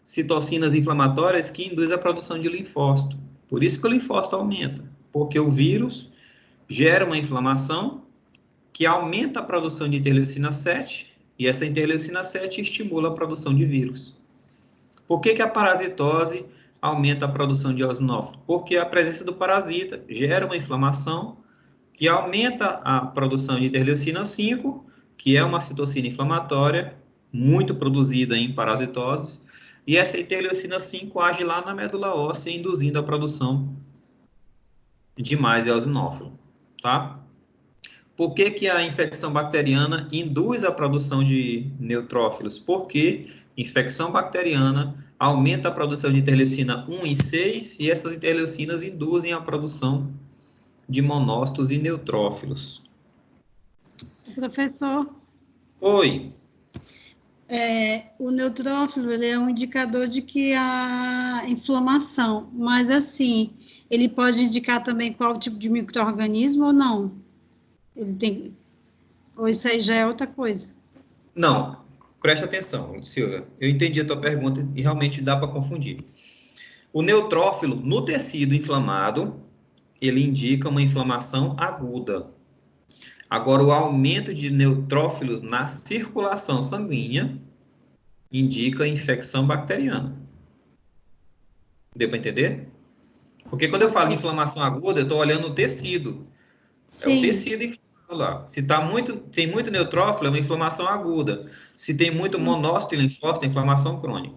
citocinas inflamatórias que induz a produção de linfócito. Por isso que o linfócito aumenta, porque o vírus gera uma inflamação que aumenta a produção de interleucina 7, e essa interleucina 7 estimula a produção de vírus. Por que a parasitose aumenta a produção de eosinófilo? Porque a presença do parasita gera uma inflamação que aumenta a produção de interleucina 5, que é uma citocina inflamatória muito produzida em parasitoses, e essa interleucina 5 age lá na medula óssea, induzindo a produção de mais eosinófilo, tá? Por que a infecção bacteriana induz a produção de neutrófilos? Porque infecção bacteriana aumenta a produção de interleucina 1 e 6, e essas interleucinas induzem a produção de monócitos e neutrófilos. Professor, Oi. O neutrófilo ele é um indicador de que há inflamação, mas assim, ele pode indicar também qual tipo de micro-organismo ou não? Ou isso aí já é outra coisa? Não, preste atenção, Silvia. Eu entendi a tua pergunta e realmente dá para confundir. O neutrófilo, no tecido inflamado, ele indica uma inflamação aguda. Agora, o aumento de neutrófilos na circulação sanguínea indica infecção bacteriana. Deu para entender? Porque quando eu falo inflamação aguda, eu estou olhando o tecido. Sim. É o tecido inflamado. celular. Se tem muito neutrófilo, é uma inflamação aguda. Se tem muito monócito e linfócito, é inflamação crônica.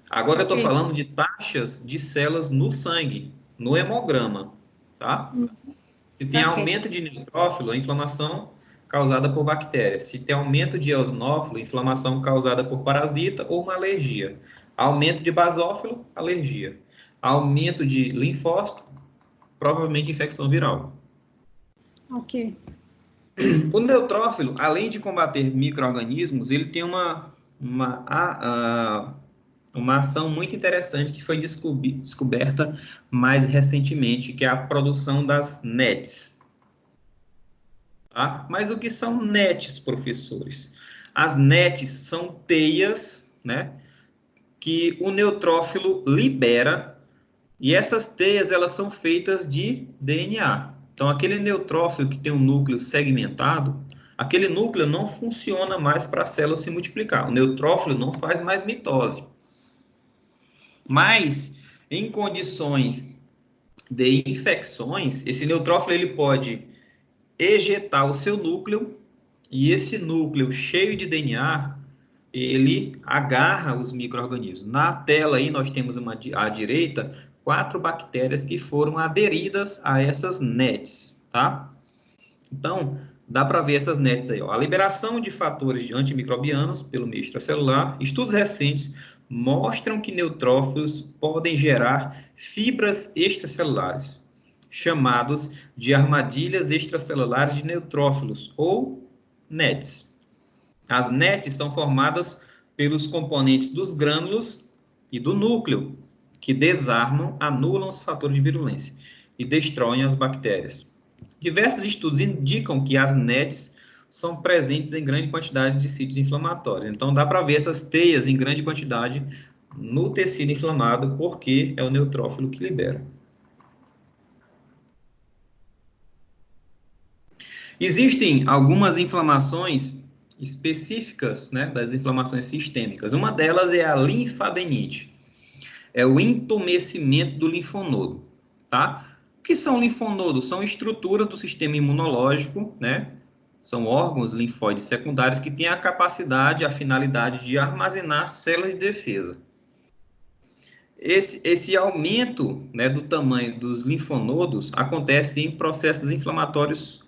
Agora eu estou falando de taxas de células no sangue, no hemograma, tá? Se tem aumento de neutrófilo, é inflamação causada por bactérias. Se tem aumento de eosinófilo, inflamação causada por parasita ou uma alergia. Aumento de basófilo, alergia. Aumento de linfócito, provavelmente infecção viral. Ok. O neutrófilo, além de combater micro-organismos, ele tem uma ação muito interessante que foi descoberta mais recentemente, que é a produção das NETs. Tá? Mas o que são NETs, professores? As NETs são teias, né, que o neutrófilo libera, e essas teias elas são feitas de DNA. Então, aquele neutrófilo que tem um núcleo segmentado, aquele núcleo não funciona mais para a célula se multiplicar. O neutrófilo não faz mais mitose. Mas, em condições de infecções, esse neutrófilo ele pode ejetar o seu núcleo, e esse núcleo cheio de DNA, ele agarra os micro-organismos. Na tela aí nós temos à direita 4 bactérias que foram aderidas a essas NETs, tá? Então, dá para ver essas NETs aí, ó. A liberação de fatores antimicrobianos pelo meio extracelular. Estudos recentes mostram que neutrófilos podem gerar fibras extracelulares, chamados de armadilhas extracelulares de neutrófilos, ou NETs. As NETs são formadas pelos componentes dos grânulos e do núcleo, que desarmam, anulam os fatores de virulência e destroem as bactérias. Diversos estudos indicam que as NETs são presentes em grande quantidade de sítios inflamatórios. Então, dá para ver essas teias em grande quantidade no tecido inflamado, porque é o neutrófilo que libera. Existem algumas inflamações específicas, né, das inflamações sistêmicas. Uma delas é a linfadenite. É o entumecimento do linfonodo, tá? O que são linfonodos? São estruturas do sistema imunológico, né? São órgãos linfóides secundários que têm a capacidade, a finalidade de armazenar células de defesa. Esse aumento, né, do tamanho dos linfonodos acontece em processos inflamatórios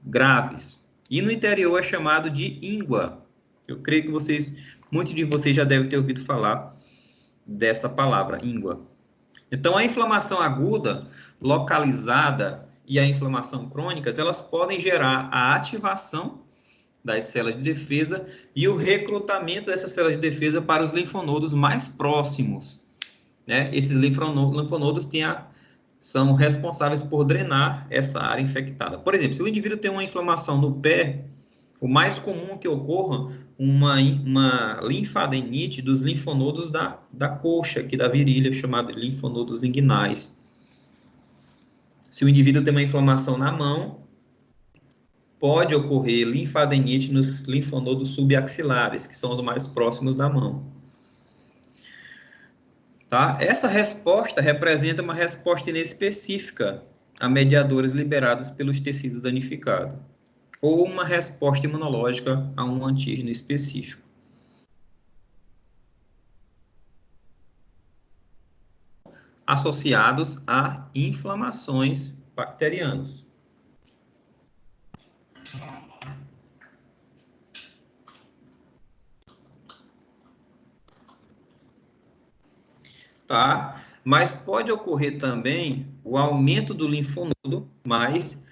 graves. E no interior é chamado de íngua. Eu creio que muitos de vocês já devem ter ouvido falar dessa palavra, íngua. Então, a inflamação aguda, localizada, e a inflamação crônica, elas podem gerar a ativação das células de defesa e o recrutamento dessas células de defesa para os linfonodos mais próximos, né? Esses linfonodos são responsáveis por drenar essa área infectada. Por exemplo, se o indivíduo tem uma inflamação no pé, o mais comum que ocorra uma linfadenite dos linfonodos da coxa, aqui da virilha, chamado de linfonodos inguinais. Se o indivíduo tem uma inflamação na mão, pode ocorrer linfadenite nos linfonodos subaxilares, que são os mais próximos da mão. Tá? Essa resposta representa uma resposta inespecífica a mediadores liberados pelos tecidos danificados, ou uma resposta imunológica a um antígeno específico. Associados a inflamações bacterianas. Tá? Mas pode ocorrer também o aumento do linfonodo, mas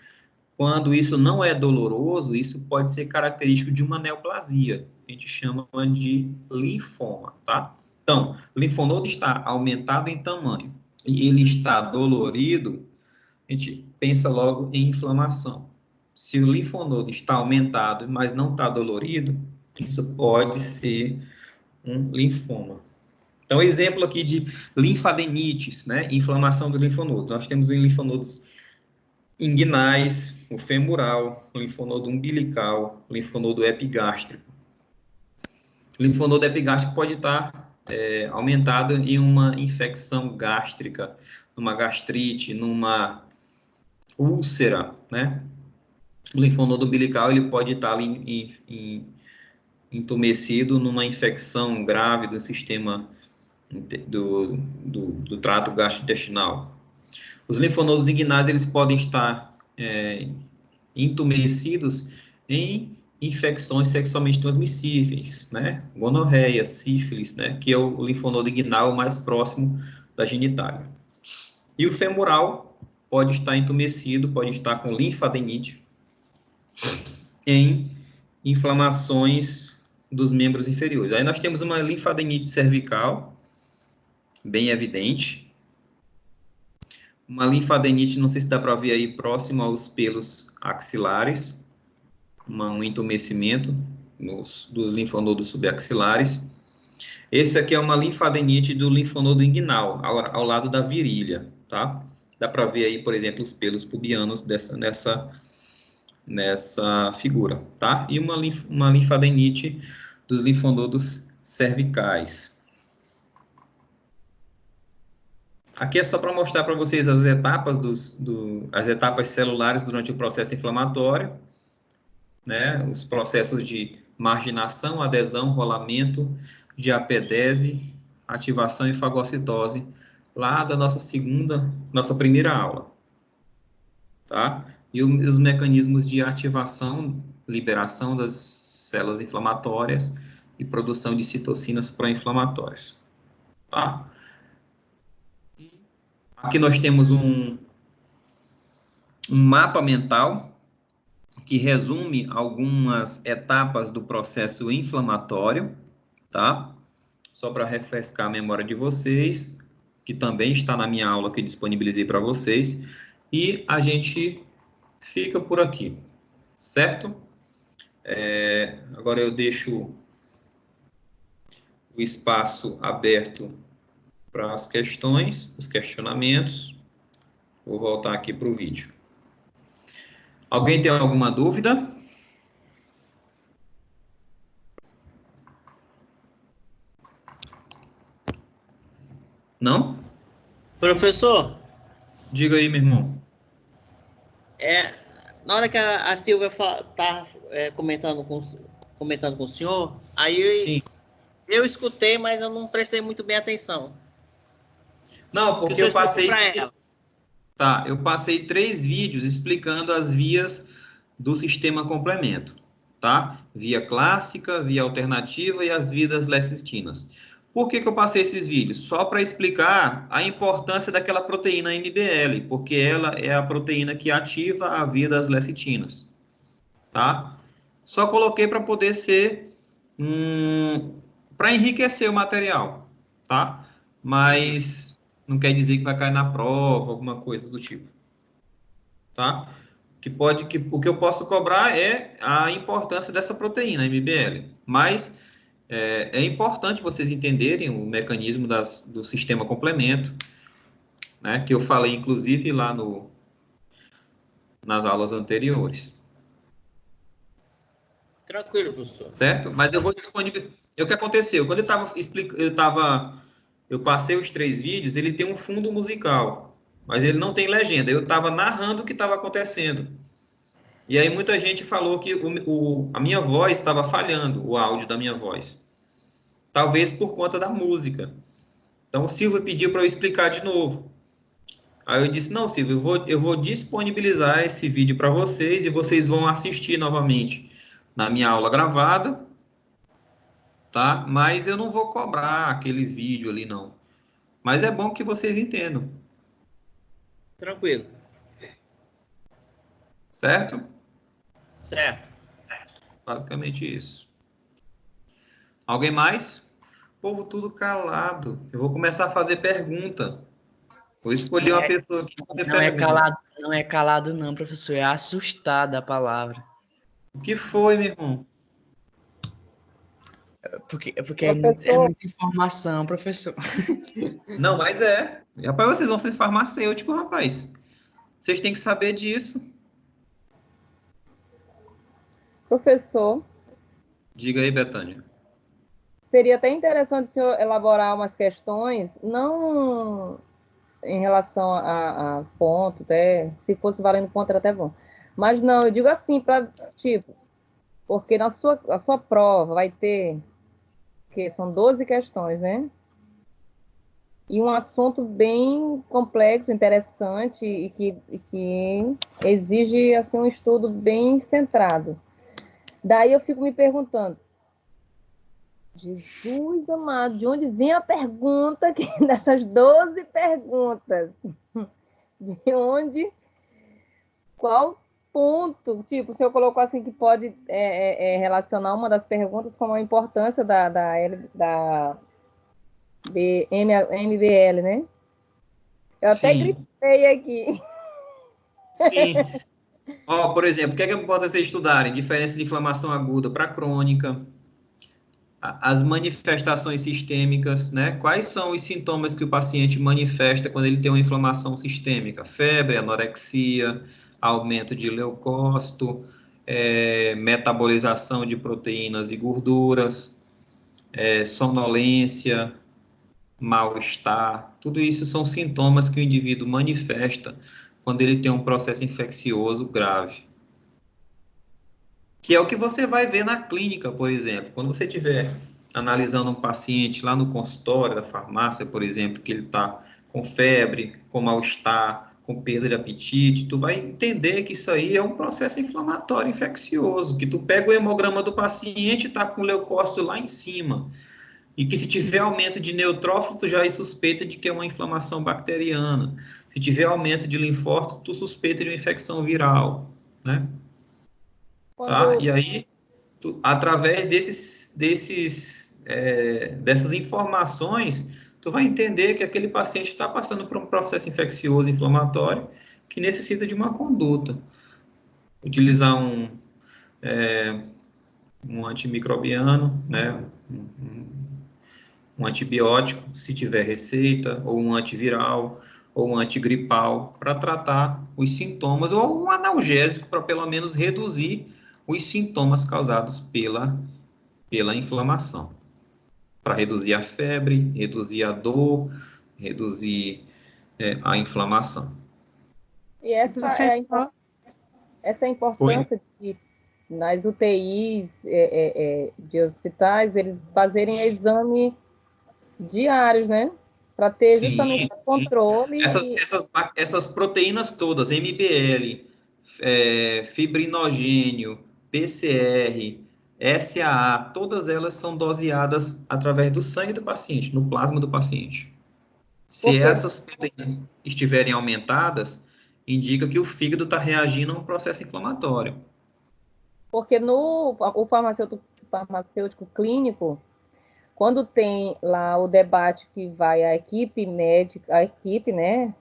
quando isso não é doloroso, isso pode ser característico de uma neoplasia, que a gente chama de linfoma, tá? Então, o linfonodo está aumentado em tamanho e ele está dolorido, a gente pensa logo em inflamação. Se o linfonodo está aumentado, mas não está dolorido, isso pode ser um linfoma. Então, exemplo aqui de linfadenites, né? Inflamação do linfonodo. Nós temos linfonodos inguinais, o femoral, o linfonodo umbilical, o linfonodo epigástrico. O linfonodo epigástrico pode estar aumentado em uma infecção gástrica, numa gastrite, numa úlcera, né? O linfonodo umbilical ele pode estar ali entumecido numa infecção grave do sistema do trato gastrointestinal. Os linfonodos inguinais eles podem estar entumecidos em infecções sexualmente transmissíveis, né? Gonorreia, sífilis, né? Que é o linfonodo inguinal mais próximo da genitália. E o femoral pode estar entumecido, pode estar com linfadenite em inflamações dos membros inferiores. Aí nós temos uma linfadenite cervical, bem evidente. Uma linfadenite, não sei se dá para ver aí, próximo aos pelos axilares. Um entumecimento dos linfonodos subaxilares. Esse aqui é uma linfadenite do linfonodo inguinal, ao lado da virilha, tá? Dá para ver aí, por exemplo, os pelos pubianos nessa figura, tá? E uma linfadenite dos linfonodos cervicais. Aqui é só para mostrar para vocês as etapas as etapas celulares durante o processo inflamatório, né? Os processos de marginação, adesão, rolamento, diapedese, ativação e fagocitose, lá da nossa primeira aula, tá? E os mecanismos de ativação, liberação das células inflamatórias e produção de citocinas pró-inflamatórias, tá? Aqui nós temos um mapa mental que resume algumas etapas do processo inflamatório, tá? Só para refrescar a memória de vocês, que também está na minha aula que disponibilizei para vocês, e a gente fica por aqui, certo? Agora eu deixo o espaço aberto para as questões, os questionamentos. Vou voltar aqui para o vídeo. Alguém tem alguma dúvida? Não? Professor, Diga aí, meu irmão. na hora que a Silvia está comentando com o senhor, aí Sim. eu escutei, mas eu não prestei muito bem atenção. Não, porque eu passei... Para ela. Tá, eu passei 3 vídeos explicando as vias do sistema complemento, tá? Via clássica, via alternativa e as vias lecistinas. Por que eu passei esses vídeos? Só para explicar a importância daquela proteína MBL, porque ela é a proteína que ativa a via das lecitinas, tá? Só coloquei para poder ser... para enriquecer o material, tá? Mas... não quer dizer que vai cair na prova, alguma coisa do tipo, tá? O que eu posso cobrar é a importância dessa proteína, MBL, mas é importante vocês entenderem o mecanismo do sistema complemento, né, que eu falei, inclusive, lá nas aulas anteriores. Tranquilo, professor. Certo? Mas eu vou disponibilizar... O que aconteceu? Quando eu passei os 3 vídeos, ele tem um fundo musical, mas ele não tem legenda. Eu estava narrando o que estava acontecendo. E aí muita gente falou que a minha voz estava falhando, o áudio da minha voz. Talvez por conta da música. Então o Silvio pediu para eu explicar de novo. Aí eu disse, não, Silvio, eu vou disponibilizar esse vídeo para vocês e vocês vão assistir novamente na minha aula gravada, tá? Mas eu não vou cobrar aquele vídeo ali, não. Mas é bom que vocês entendam. Tranquilo. Certo? Certo. Basicamente isso. Alguém mais? Povo tudo calado. Eu vou começar a fazer pergunta. Vou escolher uma pessoa aqui para fazer pergunta. Não é calado não, professor. É assustado a palavra. O que foi, meu irmão? Porque é muita informação, professor. Não, mas é. Rapaz, vocês vão ser farmacêutico, rapaz. Vocês têm que saber disso. Professor, Diga aí, Betânia. seria até interessante o senhor elaborar umas questões, não em relação a ponto, até se fosse valendo ponto era até bom, Mas não, eu digo assim, para tipo, porque a sua prova vai ter, que são 12 questões, né? E um assunto bem complexo, interessante e que exige assim, um estudo bem centrado. Daí eu fico me perguntando, Jesus amado, de onde vem a pergunta dessas 12 perguntas? De onde? Qual ponto? Tipo, se eu colocou assim que pode relacionar uma das perguntas com a importância da MBL, né? Eu até Sim, gritei aqui. sim. Ó, por exemplo, o que é que pode vocês estudarem? Diferença de inflamação aguda para crônica, as manifestações sistêmicas, né? Quais são os sintomas que o paciente manifesta quando ele tem uma inflamação sistêmica? Febre, anorexia, aumento de leucócito, metabolização de proteínas e gorduras, sonolência, mal-estar. Tudo isso são sintomas que o indivíduo manifesta quando ele tem um processo infeccioso grave. Que é o que você vai ver na clínica, por exemplo. Quando você estiver analisando um paciente lá no consultório da farmácia, por exemplo, que ele está com febre, com mal-estar, com perda de apetite, tu vai entender que isso aí é um processo inflamatório infeccioso, que tu pega o hemograma do paciente e está com o leucócito lá em cima, e que se tiver aumento de neutrófilos, tu já é suspeita de que é uma inflamação bacteriana. Se tiver aumento de linfócito, tu suspeita de uma infecção viral, né? Tá? E aí, através dessas informações, tu vai entender que aquele paciente está passando por um processo infeccioso inflamatório que necessita de uma conduta. Utilizar um antimicrobiano, né? Um antibiótico, se tiver receita, ou um antiviral, ou um antigripal, para tratar os sintomas, ou um analgésico para pelo menos reduzir os sintomas causados pela inflamação, para reduzir a febre, reduzir a dor, reduzir a inflamação. E Professor, essa importância de, nas UTIs de hospitais, eles fazerem exame diários, né? Para ter justamente o controle. Essas proteínas todas, MBL, fibrinogênio, PCR, SAA, todas elas são doseadas através do sangue do paciente, no plasma do paciente. Se essas proteínas estiverem aumentadas, indica que o fígado está reagindo a um processo inflamatório. Porque o farmacêutico clínico, quando tem lá o debate que vai a equipe médica, né?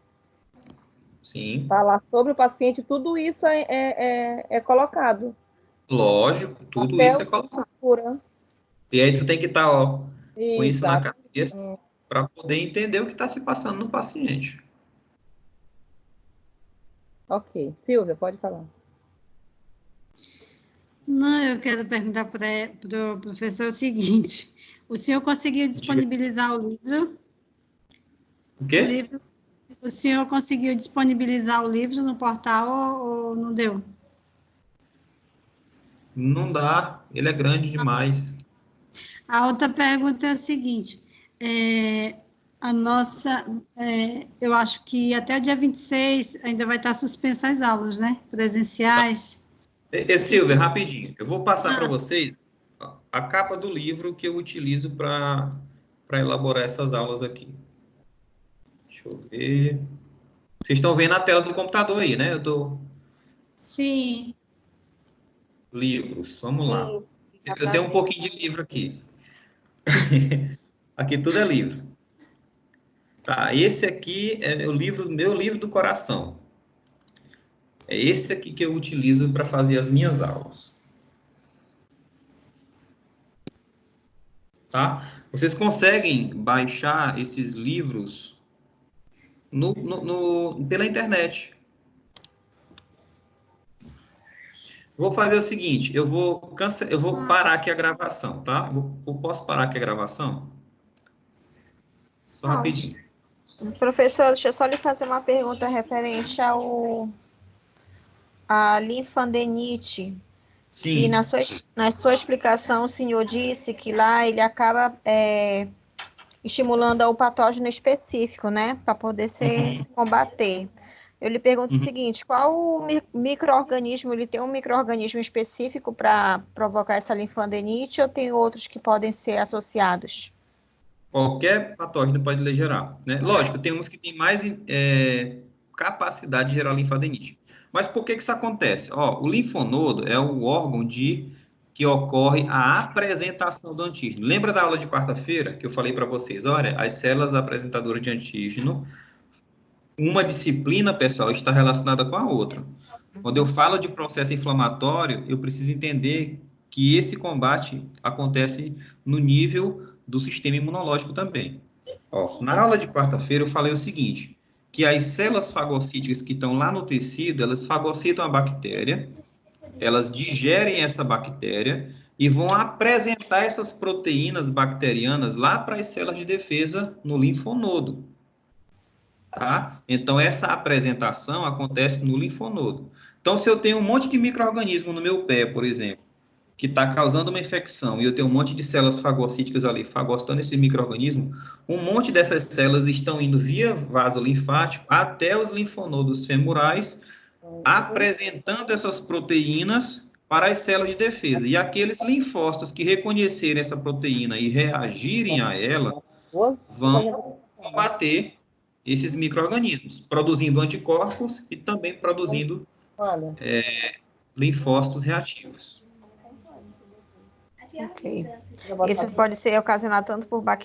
Sim. Falar sobre o paciente, tudo isso é colocado. Lógico, tudo Até isso é colocado. Cura. E aí tu tem que estar com isso na Exato. cabeça para poder entender o que está se passando no paciente. Ok. Silvia, pode falar. não, eu quero perguntar para o professor o seguinte: o senhor conseguiu disponibilizar o livro? O quê? O senhor conseguiu disponibilizar o livro no portal ou não deu? Não dá, ele é grande demais. A outra pergunta é a seguinte: eu acho que até o dia 26 ainda vai estar suspensa as aulas, né? Presenciais. Silvia, rapidinho, eu vou passar para vocês a capa do livro que eu utilizo para elaborar essas aulas aqui. Deixa eu ver. Vocês estão vendo a tela do computador aí, né? Sim. Livros, vamos lá. Eu tenho um pouquinho de livro aqui. Aqui tudo é livro. Tá, esse aqui é meu livro do coração. É esse aqui que eu utilizo para fazer as minhas aulas. Tá? Vocês conseguem baixar esses livros pela internet. Vou fazer o seguinte, eu vou parar aqui a gravação, tá? Eu posso parar aqui a gravação? Só rapidinho. Professor, deixa eu só lhe fazer uma pergunta referente a linfadenite, que Sim. na sua explicação o senhor disse que lá ele acaba estimulando o patógeno específico, né, para poder ser combater. Eu lhe pergunto o seguinte, qual o micro-organismo, ele tem um micro-organismo específico para provocar essa linfadenite ou tem outros que podem ser associados? Qualquer patógeno pode lhe gerar, né? Lógico, tem uns que têm mais capacidade de gerar linfadenite. Mas por que isso acontece? Ó, o linfonodo é o órgão que ocorre a apresentação do antígeno. Lembra da aula de quarta-feira que eu falei para vocês? Olha, as células apresentadoras de antígeno, uma disciplina, pessoal, está relacionada com a outra. Quando eu falo de processo inflamatório, eu preciso entender que esse combate acontece no nível do sistema imunológico também. Ó, na aula de quarta-feira eu falei o seguinte, que as células fagocíticas que estão lá no tecido, elas fagocitam a bactéria, elas digerem essa bactéria e vão apresentar essas proteínas bacterianas lá para as células de defesa no linfonodo. Tá? Então, essa apresentação acontece no linfonodo. Então, se eu tenho um monte de micro-organismo no meu pé, por exemplo, que está causando uma infecção, e eu tenho um monte de células fagocíticas ali, fagocitando esse micro-organismo, um monte dessas células estão indo via vaso linfático até os linfonodos femorais, apresentando essas proteínas para as células de defesa. E aqueles linfócitos que reconhecerem essa proteína e reagirem a ela, vão combater esses micro-organismos, produzindo anticorpos e também produzindo linfócitos reativos. Ok. Isso pode ser ocasionado tanto por bactérias